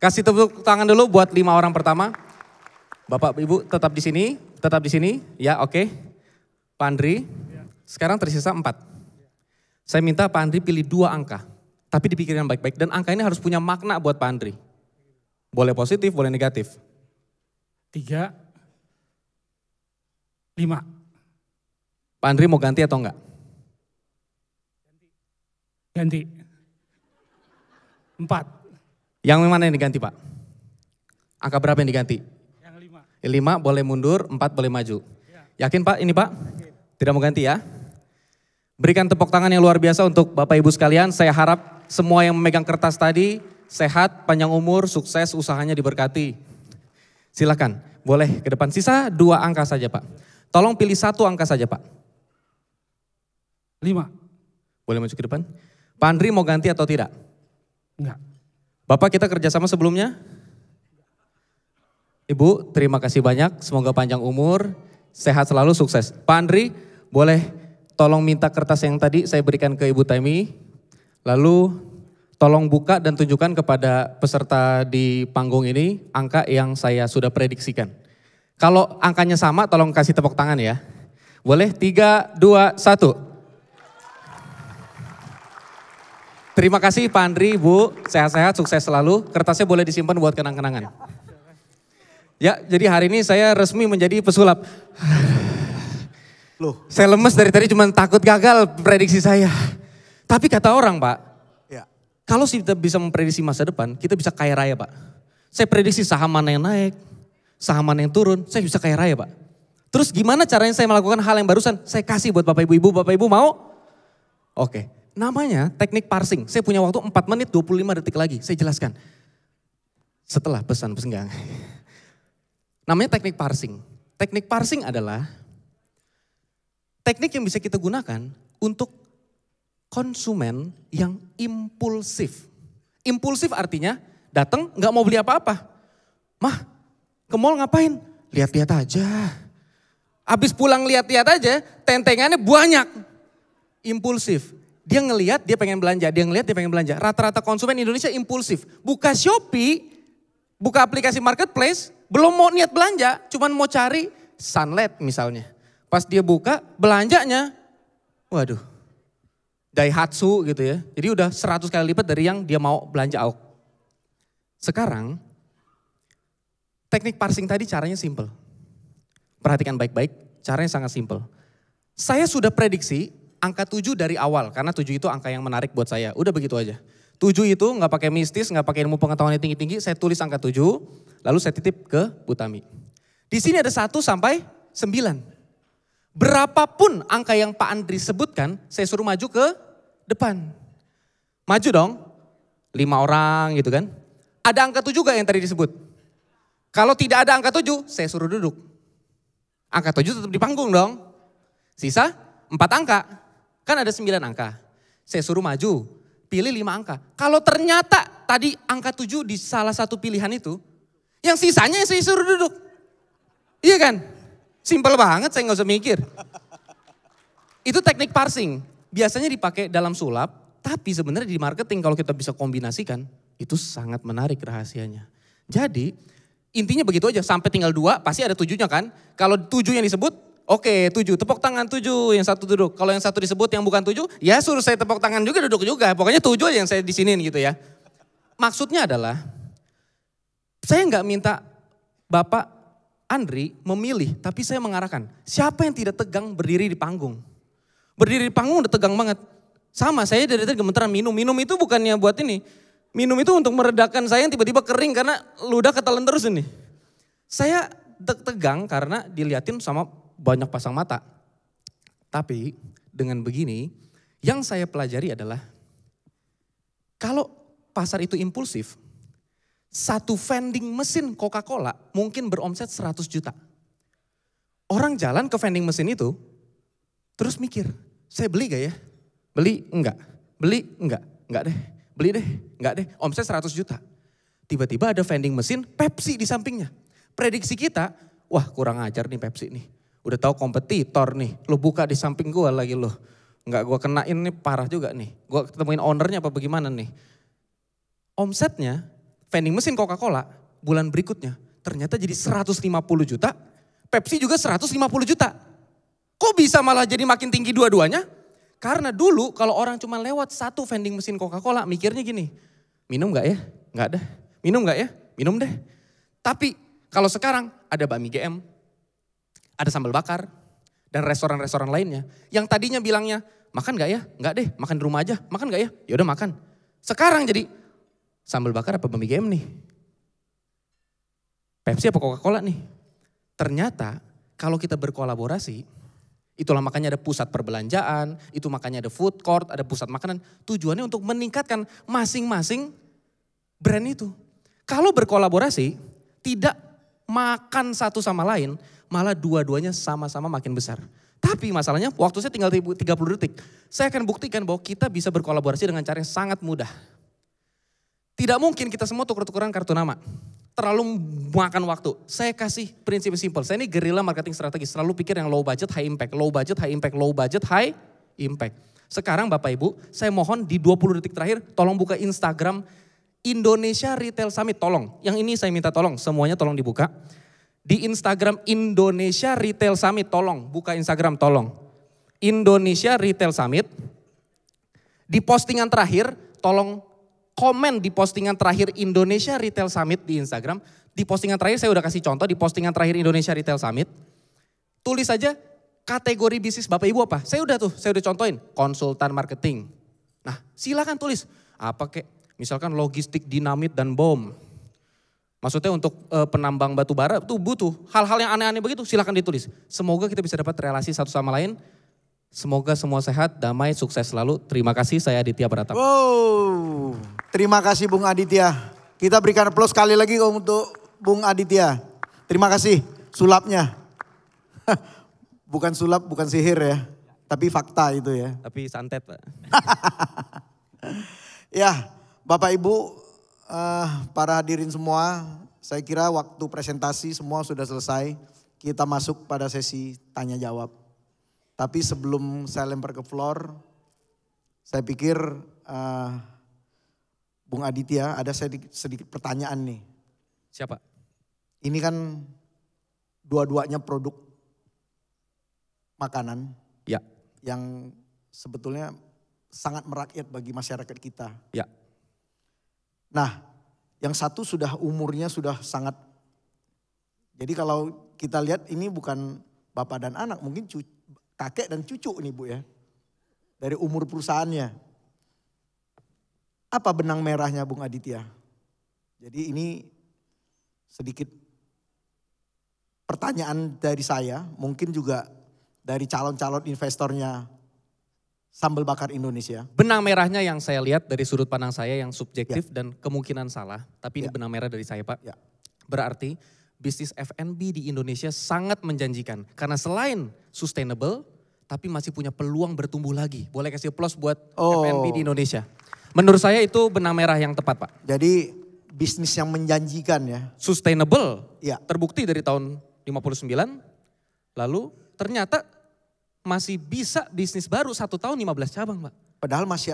Kasih tepuk tangan dulu buat 5 orang pertama. Bapak Ibu tetap di sini, ya oke. Pak Andri, sekarang tersisa 4. Saya minta Pak Andri pilih 2 angka, tapi dipikirin baik-baik. Dan angka ini harus punya makna buat Pak Andri. Boleh positif, boleh negatif. 3, 5. Pak Andri mau ganti atau enggak? Ganti. 4. Yang mana yang diganti Pak? Angka berapa yang diganti? Yang 5. 5 boleh mundur, 4 boleh maju. Yakin Pak ini Pak? Tidak mau ganti ya? Berikan tepuk tangan yang luar biasa untuk Bapak Ibu sekalian. Saya harap semua yang memegang kertas tadi sehat, panjang umur, sukses, usahanya diberkati. Silakan, boleh ke depan. Sisa 2 angka saja Pak. Tolong pilih 1 angka saja Pak. 5. Boleh maju ke depan. Pak Andri mau ganti atau tidak? Enggak. Bapak kita kerjasama sebelumnya? Ibu terima kasih banyak, semoga panjang umur, sehat selalu, sukses. Pak Andri boleh tolong minta kertas yang tadi saya berikan ke Ibu Temi. Lalu tolong buka dan tunjukkan kepada peserta di panggung ini angka yang saya sudah prediksikan. Kalau angkanya sama tolong kasih tepuk tangan ya. Boleh 3, 2, 1. Terima kasih Pak Andri, Bu. Sehat-sehat, sukses selalu. Kertasnya boleh disimpan buat kenang-kenangan. Ya, jadi hari ini saya resmi menjadi pesulap. Loh, Saya lemes dari tadi cuma takut gagal prediksi saya. Tapi kata orang Pak, ya. kalau kita bisa memprediksi masa depan, kita bisa kaya raya Pak. Saya prediksi saham mana yang naik, saham mana yang turun, saya bisa kaya raya Pak. Terus gimana caranya saya melakukan hal yang barusan? Saya kasih buat Bapak Ibu mau? Oke. Namanya teknik parsing. Saya punya waktu 4 menit 25 detik lagi. Saya jelaskan. Setelah pesan enggak. Namanya teknik parsing. Teknik parsing adalah teknik yang bisa kita gunakan untuk konsumen yang impulsif. Impulsif artinya datang nggak mau beli apa-apa. Mah, ke mall ngapain? Lihat-lihat aja. Habis pulang lihat-lihat aja, tentengannya banyak. Impulsif. Dia ngelihat, dia pengen belanja. Dia ngelihat, dia pengen belanja. Rata-rata konsumen Indonesia impulsif. Buka Shopee, buka aplikasi marketplace, belum mau niat belanja, cuman mau cari sunlight misalnya. Pas dia buka, belanjanya, waduh, Daihatsu gitu ya. Jadi udah 100 kali lipat dari yang dia mau belanja AUK. Sekarang, teknik parsing tadi caranya simple. Perhatikan baik-baik, caranya sangat simple. Saya sudah prediksi angka 7 dari awal, karena 7 itu angka yang menarik buat saya. Udah begitu aja. 7 itu nggak pakai mistis, nggak pakai ilmu pengetahuan yang tinggi-tinggi, saya tulis angka 7, lalu saya titip ke Bu Tami. Di sini ada 1 sampai 9. Berapapun angka yang Pak Andri sebutkan, saya suruh maju ke depan. Maju dong, 5 orang gitu kan. Ada angka 7 gak yang tadi disebut? Kalau tidak ada angka 7, saya suruh duduk. Angka 7 tetap di panggung dong. Sisa 4 angka. Kan ada 9 angka. Saya suruh maju, pilih 5 angka. Kalau ternyata tadi angka 7 di salah satu pilihan itu, yang sisanya saya suruh duduk. Iya kan? Simpel banget, saya gak usah mikir. Itu teknik parsing. Biasanya dipakai dalam sulap, tapi sebenarnya di marketing kalau kita bisa kombinasikan, itu sangat menarik rahasianya. Jadi intinya begitu aja, sampai tinggal 2 pasti ada 7-nya kan. Kalau 7 yang disebut, oke 7, tepuk tangan 7, yang 1 duduk. Kalau yang 1 disebut yang bukan 7, ya suruh saya tepuk tangan juga, duduk juga. Pokoknya 7 aja yang saya disiniin gitu ya. Maksudnya adalah, saya nggak minta Bapak Andri memilih, tapi saya mengarahkan. Siapa yang tidak tegang berdiri di panggung? Berdiri di panggung udah tegang banget. Sama, saya dari tadi gemeteran minum. Minum itu bukannya buat ini. Minum itu untuk meredakan saya yang tiba-tiba kering karena ludah ketelan terus ini. Saya tegang karena diliatin sama banyak pasang mata. Tapi dengan begini, yang saya pelajari adalah kalau pasar itu impulsif, satu vending mesin Coca-Cola mungkin beromset 100 juta. Orang jalan ke vending mesin itu, terus mikir, saya beli gak ya? Beli enggak, beli enggak deh, beli deh, enggak deh, omset 100 juta. Tiba-tiba ada vending mesin Pepsi di sampingnya. Prediksi kita, wah kurang ajar nih Pepsi nih. Udah tahu kompetitor nih, lo buka di samping gue lagi lo. Enggak gue kenain nih parah juga nih. Gue ketemuin ownernya apa bagaimana nih. Omsetnya vending mesin Coca-Cola bulan berikutnya ternyata jadi 150 juta, Pepsi juga 150 juta. Kok bisa malah jadi makin tinggi dua-duanya? Karena dulu kalau orang cuma lewat satu vending mesin Coca-Cola mikirnya gini, minum gak ya? Gak ada. Minum gak ya? Minum deh. Tapi kalau sekarang ada bakmi GM, ada sambal bakar, dan restoran-restoran lainnya. Yang tadinya bilangnya, makan gak ya? Enggak deh, makan di rumah aja. Makan gak ya? Ya udah makan. Sekarang jadi, sambal bakar apa bakmi GM nih? Pepsi apa Coca-Cola nih? Ternyata kalau kita berkolaborasi, itulah makanya ada pusat perbelanjaan, itu makanya ada food court, ada pusat makanan. Tujuannya untuk meningkatkan masing-masing brand itu. Kalau berkolaborasi, tidak makan satu sama lain, malah dua-duanya sama-sama makin besar. Tapi masalahnya waktu saya tinggal 30 detik. Saya akan buktikan bahwa kita bisa berkolaborasi dengan cara yang sangat mudah. Tidak mungkin kita semua tuker-tukeran kartu nama. Terlalu makan waktu. Saya kasih prinsip simpel. Saya ini guerrilla marketing strategis. Selalu pikir yang low budget, high impact. Low budget, high impact. Low budget, high impact. Sekarang Bapak Ibu, saya mohon di 20 detik terakhir tolong buka Instagram Indonesia Retail Summit. Tolong. Yang ini saya minta tolong. Semuanya tolong dibuka. Di Instagram Indonesia Retail Summit, tolong buka Instagram, tolong. Indonesia Retail Summit. Di postingan terakhir, tolong komen di postingan terakhir Indonesia Retail Summit di Instagram. Di postingan terakhir saya udah kasih contoh, di postingan terakhir Indonesia Retail Summit. Tulis saja kategori bisnis Bapak Ibu apa. Saya udah contohin, konsultan marketing. Nah silakan tulis, apa kek, misalkan logistik, dinamit dan bom. Maksudnya untuk penambang batu bara itu butuh hal-hal yang aneh-aneh begitu, silakan ditulis. Semoga kita bisa dapat relasi satu sama lain. Semoga semua sehat, damai, sukses selalu. Terima kasih, saya Aditya Pratama. Wow, terima kasih Bung Aditya. Kita berikan aplaus sekali lagi untuk Bung Aditya. Terima kasih sulapnya. Bukan sulap, bukan sihir ya, tapi fakta itu ya. Tapi santet Pak. Ya, Bapak Ibu, para hadirin semua, saya kira waktu presentasi semua sudah selesai. Kita masuk pada sesi tanya jawab. Tapi sebelum saya lempar ke floor, saya pikir Bung Aditya ada sedikit pertanyaan nih. Siapa? Ini kan dua-duanya produk makanan. Ya. Yang sebetulnya sangat merakyat bagi masyarakat kita. Ya. Nah, yang satu sudah umurnya sudah sangat, jadi kalau kita lihat ini bukan bapak dan anak, mungkin kakek dan cucu nih Bu ya. Dari umur perusahaannya. Apa benang merahnya Bung Aditya? Jadi ini sedikit pertanyaan dari saya, mungkin juga dari calon-calon investornya Sambal Bakar Indonesia. Benang merahnya yang saya lihat dari sudut pandang saya yang subjektif dan kemungkinan salah. Tapi ini benang merah dari saya Pak. Ya. Berarti bisnis F&B di Indonesia sangat menjanjikan. Karena selain sustainable, tapi masih punya peluang bertumbuh lagi. Boleh kasih plus buat F&B di Indonesia. Menurut saya itu benang merah yang tepat Pak. Jadi bisnis yang menjanjikan ya. Sustainable, Ya. terbukti dari tahun 59. Lalu ternyata masih bisa bisnis baru 1 tahun 15 cabang Pak. Padahal masih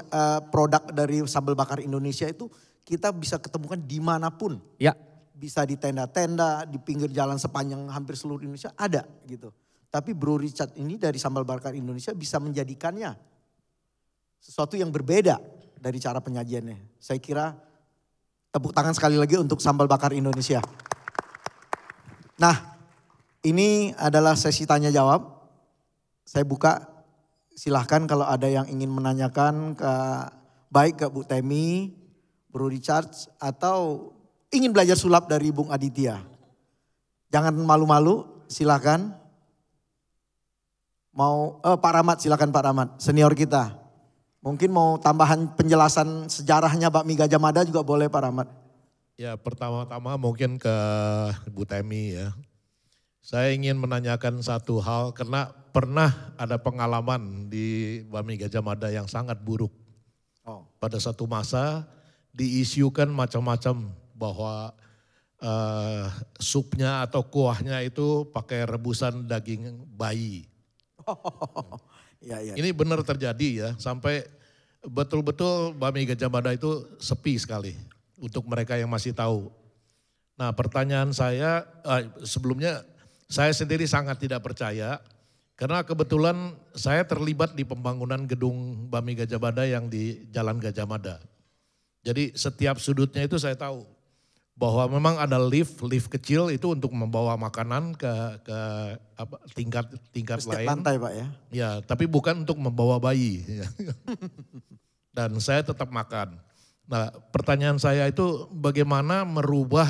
produk dari Sambal Bakar Indonesia itu kita bisa ketemukan dimanapun. Ya. Bisa di tenda-tenda, di pinggir jalan sepanjang hampir seluruh Indonesia ada gitu. Tapi Bro Richard ini dari Sambal Bakar Indonesia bisa menjadikannya sesuatu yang berbeda dari cara penyajiannya. Saya kira tepuk tangan sekali lagi untuk Sambal Bakar Indonesia. Nah, ini adalah sesi tanya jawab. Saya buka, silahkan kalau ada yang ingin menanyakan baik ke Bu Temi, Bro Richard, atau ingin belajar sulap dari Bung Aditya. Jangan malu-malu, silahkan. Mau, Pak Rahmat, silahkan Pak Rahmat, senior kita. Mungkin mau tambahan penjelasan sejarahnya Bakmi Gajah Mada juga boleh Pak Rahmat. Ya pertama-tama mungkin ke Bu Temi ya. Saya ingin menanyakan satu hal karena pernah ada pengalaman di Bakmi Gajah Mada yang sangat buruk. Pada satu masa diisukan macam-macam bahwa supnya atau kuahnya itu pakai rebusan daging bayi. Ya. Ini benar terjadi ya, sampai betul-betul Bakmi Gajah Mada itu sepi sekali. untuk mereka yang masih tahu. Nah pertanyaan saya, sebelumnya saya sendiri sangat tidak percaya karena kebetulan saya terlibat di pembangunan gedung Bami Gajah Mada yang di Jalan Gajah Mada. Jadi setiap sudutnya itu saya tahu bahwa memang ada lift kecil itu untuk membawa makanan ke tingkat Setiap lain. lantai Pak ya. Ya, tapi bukan untuk membawa bayi. Dan saya tetap makan. Nah, pertanyaan saya itu bagaimana merubah,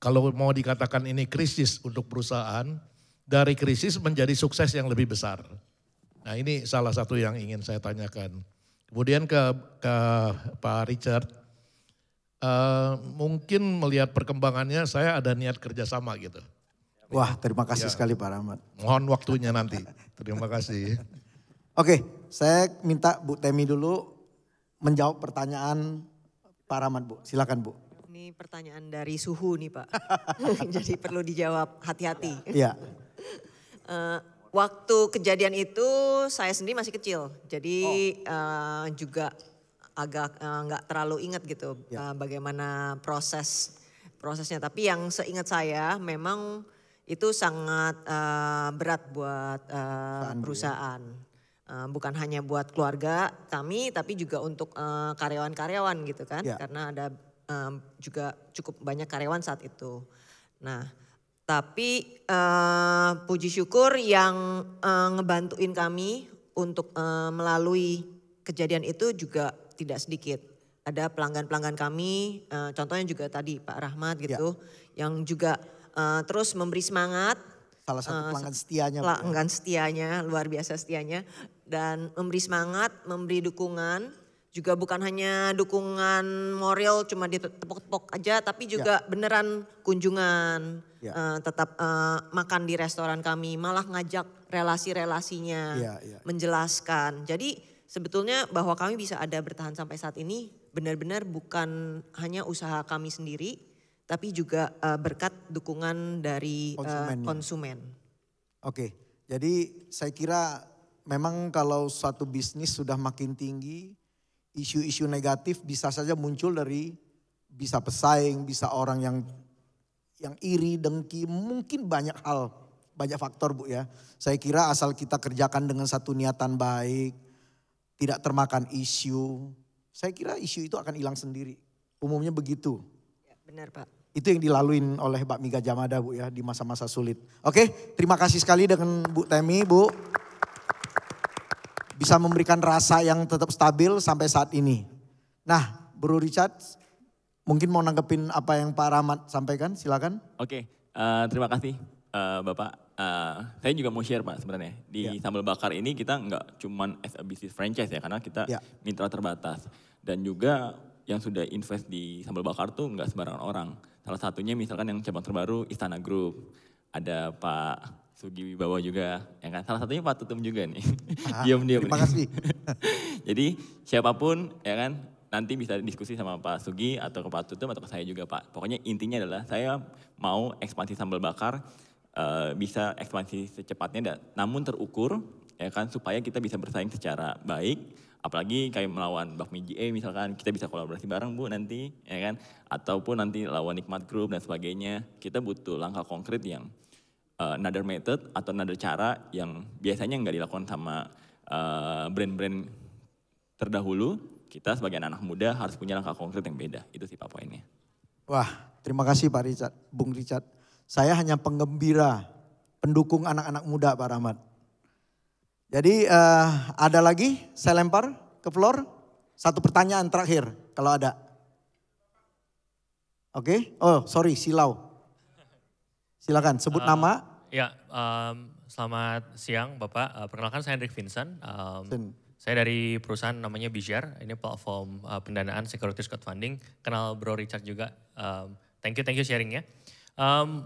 kalau mau dikatakan ini krisis untuk perusahaan, dari krisis menjadi sukses yang lebih besar. Nah, ini salah satu yang ingin saya tanyakan. Kemudian ke Pak Richard, mungkin melihat perkembangannya saya ada niat kerjasama gitu. Wah, terima kasih sekali Pak Rahmat. Mohon waktunya nanti. Terima kasih. Oke, saya minta Bu Temi dulu menjawab pertanyaan Pak Rahmat Bu. Silakan Bu. Ini pertanyaan dari suhu nih Pak. Jadi perlu dijawab hati-hati. Iya. Waktu kejadian itu saya sendiri masih kecil. Jadi juga agak nggak terlalu ingat gitu bagaimana prosesnya. Tapi yang seingat saya memang itu sangat berat buat perusahaan. Bukan hanya buat keluarga kami tapi juga untuk karyawan-karyawan gitu kan. Karena ada juga cukup banyak karyawan saat itu. Nah tapi puji syukur yang ngebantuin kami untuk melalui kejadian itu juga tidak sedikit. Ada pelanggan-pelanggan kami, contohnya juga tadi Pak Rahmat gitu, yang juga terus memberi semangat. Salah satu pelanggan setianya. Pelanggan setianya, luar biasa setianya. Dan memberi semangat, memberi dukungan. Juga bukan hanya dukungan moral cuma ditepok-tepok aja, tapi juga beneran kunjungan. Tetap makan di restoran kami, malah ngajak relasi-relasinya, menjelaskan. Jadi sebetulnya bahwa kami bisa ada bertahan sampai saat ini benar-benar bukan hanya usaha kami sendiri, tapi juga berkat dukungan dari konsumen. Oke, jadi saya kira memang kalau suatu bisnis sudah makin tinggi, isu-isu negatif bisa saja muncul dari bisa pesaing, bisa orang yang iri, dengki, mungkin banyak hal, banyak faktor Bu ya. Saya kira asal kita kerjakan dengan satu niatan baik, tidak termakan isu, saya kira isu itu akan hilang sendiri. Umumnya begitu. Ya, benar Pak. Itu yang dilaluin oleh Bami Gajah Mada Bu ya di masa-masa sulit. Oke, terima kasih sekali dengan Bu Temi Bu. Bisa memberikan rasa yang tetap stabil sampai saat ini. Nah, Bro Richard, mungkin mau nanggepin apa yang Pak Rahmat sampaikan, silakan. Oke, terima kasih Bapak. Saya juga mau share Pak sebenarnya. Di Sambal Bakar ini kita nggak cuman as a business franchise ya, karena kita mitra terbatas. Dan juga yang sudah invest di Sambal Bakar tuh nggak sembarangan orang. Salah satunya misalkan yang cabang terbaru Istana Group. Ada Pak Sugi Wibawa juga, ya kan? Salah satunya Pak Tutum juga nih. Diam-diam. Terima kasih. Jadi siapapun ya kan nanti bisa diskusi sama Pak Sugi atau ke Pak Tutum atau ke saya juga Pak. Pokoknya intinya adalah saya mau ekspansi Sambal Bakar bisa ekspansi secepatnya namun terukur ya kan supaya kita bisa bersaing secara baik. Apalagi kayak melawan Bakmi GA misalkan kita bisa kolaborasi bareng Bu nanti ya kan. Ataupun nanti lawan Nikmat Group dan sebagainya. Kita butuh langkah konkret yang another method atau another cara yang biasanya nggak dilakukan sama brand-brand terdahulu. Kita sebagai anak muda harus punya langkah konkret yang beda. Itu sih Pak poinnya. Wah, terima kasih Pak Richard, Bung Richard. Saya hanya penggembira, pendukung anak-anak muda Pak Rahmat. Jadi ada lagi saya lempar ke floor. Satu pertanyaan terakhir kalau ada. Oke, oh sorry Silau. Silakan sebut nama. Ya, selamat siang Bapak. Perkenalkan saya Hendrik Vincent. Saya dari perusahaan namanya Bijar. Ini platform pendanaan securities crowdfunding. Kenal Bro Richard juga. Thank you sharingnya.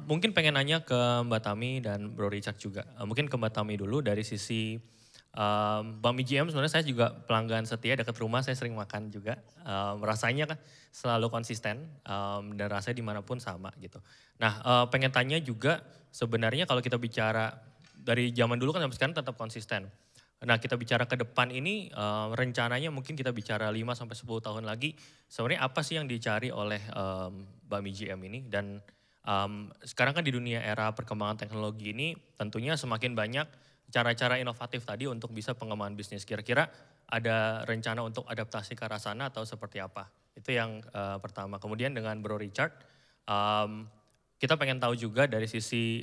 Mungkin pengen nanya ke Mbak Tami dan Bro Richard juga. Mungkin ke Mbak Tami dulu dari sisi Bami GM sebenarnya saya juga pelanggan setia dekat rumah, saya sering makan juga. Rasanya kan selalu konsisten dan rasanya dimanapun sama gitu. Nah pengen tanya juga sebenarnya kalau kita bicara dari zaman dulu kan sampai sekarang tetap konsisten. Nah kita bicara ke depan ini rencananya mungkin kita bicara 5-10 tahun lagi. Sebenarnya apa sih yang dicari oleh Bami GM ini? Dan sekarang kan di dunia era perkembangan teknologi ini tentunya semakin banyak cara-cara inovatif tadi untuk bisa pengembangan bisnis. Kira-kira ada rencana untuk adaptasi ke arah sana atau seperti apa? Itu yang pertama. Kemudian dengan Bro Richard, kita pengen tahu juga dari sisi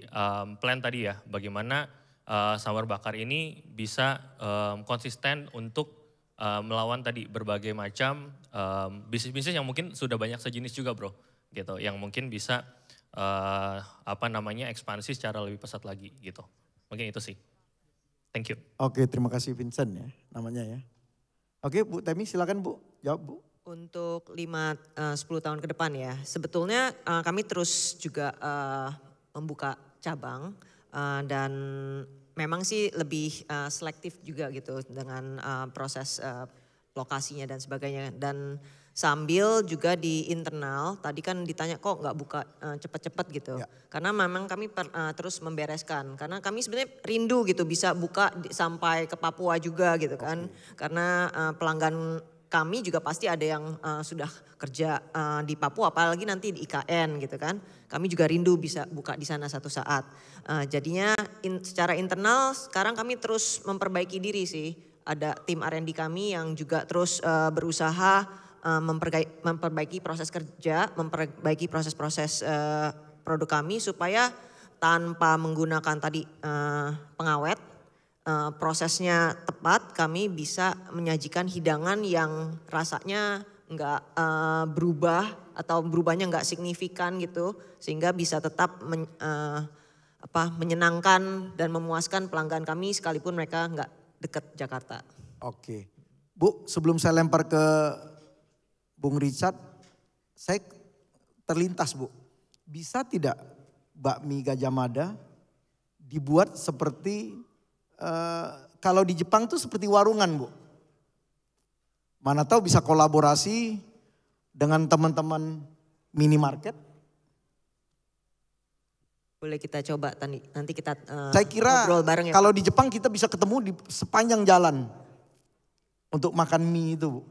plan tadi ya, bagaimana sambal bakar ini bisa konsisten untuk melawan tadi berbagai macam bisnis-bisnis yang mungkin sudah banyak sejenis juga bro, gitu, yang mungkin bisa ekspansi secara lebih pesat lagi gitu. Mungkin itu sih. Thank you. Oke, terima kasih Vincent ya namanya ya. Oke Bu Temi silakan Bu, jawab Bu. Untuk 5-10 tahun ke depan ya, sebetulnya kami terus juga membuka cabang dan memang sih lebih selektif juga gitu dengan proses lokasinya dan sebagainya. Dan sambil juga di internal, tadi kan ditanya kok nggak buka cepet-cepet gitu. Ya. Karena memang kami terus membereskan, karena kami sebenarnya rindu gitu bisa buka sampai ke Papua juga gitu kan. Karena pelanggan kami juga pasti ada yang sudah kerja di Papua, apalagi nanti di IKN gitu kan. Kami juga rindu bisa buka di sana satu saat. Jadinya secara internal sekarang kami terus memperbaiki diri sih. Ada tim R&D kami yang juga terus berusaha memperbaiki proses kerja, memperbaiki proses-proses produk kami supaya tanpa menggunakan tadi pengawet, prosesnya tepat, kami bisa menyajikan hidangan yang rasanya nggak berubah atau berubahnya nggak signifikan gitu, sehingga bisa tetap menyenangkan dan memuaskan pelanggan kami sekalipun mereka nggak dekat Jakarta. Oke, Bu, sebelum saya lempar ke Bung Richard, saya terlintas Bu, bisa tidak bakmi Gajah Mada dibuat seperti kalau di Jepang tuh seperti warungan Bu. Mana tahu bisa kolaborasi dengan teman-teman minimarket. Boleh kita coba nanti kita saya kira ngobrol bareng ya. Kalau di Jepang kita bisa ketemu di sepanjang jalan untuk makan mie itu Bu.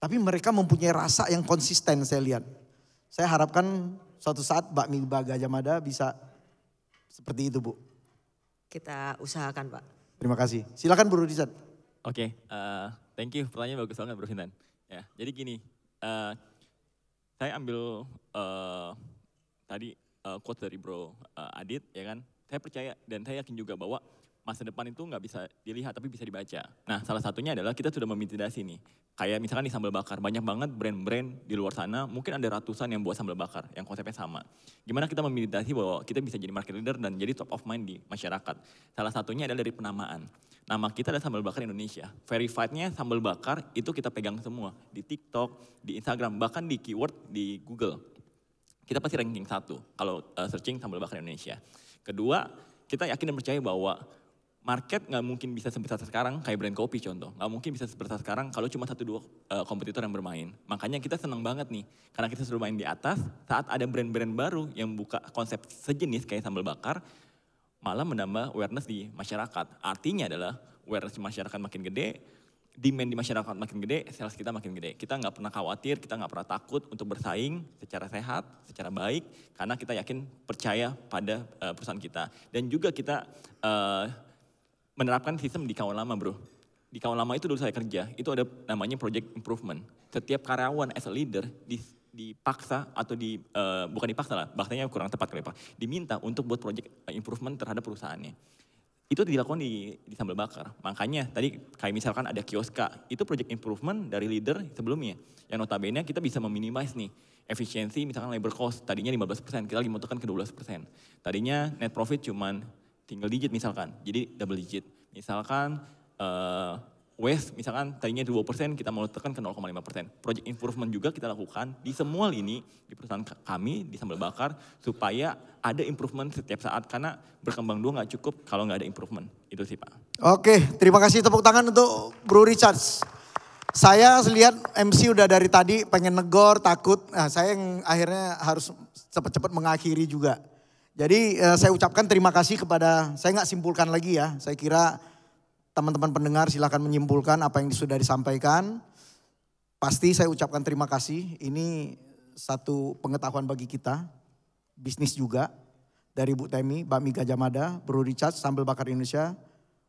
Tapi mereka mempunyai rasa yang konsisten saya lihat. Saya harapkan suatu saat bakmi Gajah Mada bisa seperti itu Bu. Kita usahakan Pak. Terima kasih. Silakan Bro Richard. Oke, thank you. Pertanyaan bagus banget Bro Hintan. Ya, jadi gini, saya ambil tadi quote dari Bro Adit, ya kan. Saya percaya dan saya yakin juga bahwa masa depan itu nggak bisa dilihat tapi bisa dibaca. Nah, salah satunya adalah kita sudah memitigasi nih. Kayak misalkan di sambal bakar, banyak banget brand-brand di luar sana, mungkin ada ratusan yang buat sambal bakar, yang konsepnya sama. Gimana kita memitigasi bahwa kita bisa jadi market leader dan jadi top of mind di masyarakat. Salah satunya adalah dari penamaan. Nama kita adalah Sambal Bakar Indonesia. Verified-nya sambal bakar itu kita pegang semua. Di TikTok, di Instagram, bahkan di keyword di Google. Kita pasti ranking 1 kalau searching Sambal Bakar Indonesia. Kedua, kita yakin dan percaya bahwa market nggak mungkin bisa sebesar sekarang kayak brand kopi contoh. Nggak mungkin bisa sebesar sekarang kalau cuma 1-2 kompetitor yang bermain. Makanya kita senang banget nih. Karena kita sudah main di atas, saat ada brand-brand baru yang buka konsep sejenis kayak sambal bakar, malah menambah awareness di masyarakat. Artinya adalah awareness di masyarakat makin gede, demand di masyarakat makin gede, sales kita makin gede. Kita nggak pernah khawatir, kita nggak pernah takut untuk bersaing secara sehat, secara baik. Karena kita yakin percaya pada perusahaan kita. Dan juga kita menerapkan sistem di kawan lama bro. Di kawan lama itu dulu saya kerja, itu ada namanya project improvement. Setiap karyawan as a leader dipaksa atau bukan dipaksa lah, bahasanya kurang tepat kali Pak. Diminta untuk buat project improvement terhadap perusahaannya. Itu dilakukan di sambal bakar. Makanya tadi kayak misalkan ada kioska, itu project improvement dari leader sebelumnya. Yang notabene kita bisa meminimize nih efisiensi misalkan labor cost, tadinya 15%, kita lagi motokan ke 12%. Tadinya net profit cuman single digit misalkan, jadi double digit. Misalkan waste misalkan tadinya 2%, kita mau tekan ke 0,5%. Project improvement juga kita lakukan di semua lini di perusahaan kami di sambal bakar supaya ada improvement setiap saat karena berkembang dua nggak cukup kalau nggak ada improvement. Itu sih Pak. Oke, terima kasih tepuk tangan untuk Bro Richard. Saya lihat MC udah dari tadi pengen negor, takut. Nah, saya yang akhirnya harus cepat-cepat mengakhiri juga. Jadi saya ucapkan terima kasih kepada, saya nggak simpulkan lagi ya. Saya kira teman-teman pendengar silakan menyimpulkan apa yang sudah disampaikan. Pasti saya ucapkan terima kasih, ini satu pengetahuan bagi kita, bisnis juga. Dari Bu Temi, Bakmi Gajah Mada, Bro Richard, Sambal Bakar Indonesia,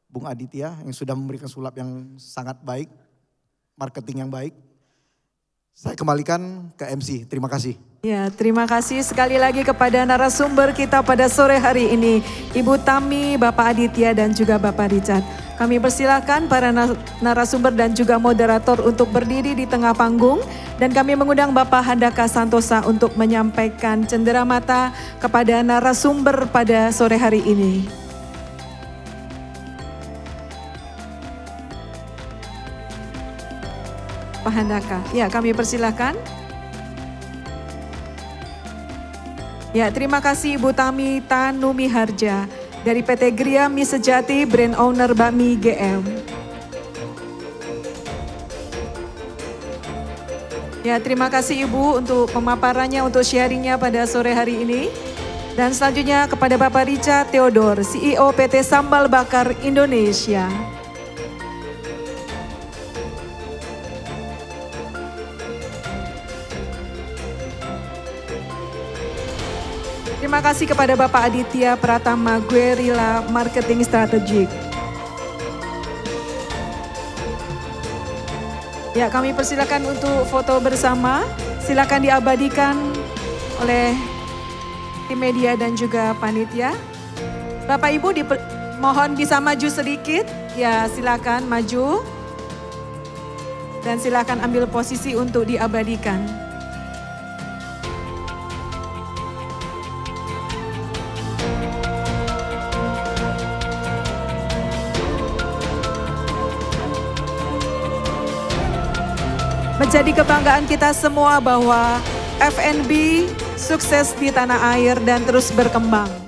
Bung Aditya yang sudah memberikan sulap yang sangat baik, marketing yang baik. Saya kembalikan ke MC, terima kasih. Ya, terima kasih sekali lagi kepada narasumber kita pada sore hari ini, Ibu Tami, Bapak Aditya dan juga Bapak Richard. Kami persilakan para narasumber dan juga moderator untuk berdiri di tengah panggung dan kami mengundang Bapak Handaka Santosa untuk menyampaikan cenderamata kepada narasumber pada sore hari ini. Pak Handaka, ya kami persilakan. Ya, terima kasih Ibu Tami Tanumi Harja dari PT Gria Mie Sejati, brand owner Bakmi GM. Ya, terima kasih Ibu untuk pemaparannya, untuk sharingnya pada sore hari ini. Dan selanjutnya kepada Bapak Richard Theodore, CEO PT Sambal Bakar Indonesia. Terima kasih kepada Bapak Aditya Pratama, Guerrilla Marketing Strategik. Ya, kami persilakan untuk foto bersama. Silakan diabadikan oleh tim media dan juga panitia. Bapak Ibu mohon bisa maju sedikit. Ya, silakan maju. Dan silakan ambil posisi untuk diabadikan. Menjadi kebanggaan kita semua bahwa F&B sukses di tanah air dan terus berkembang.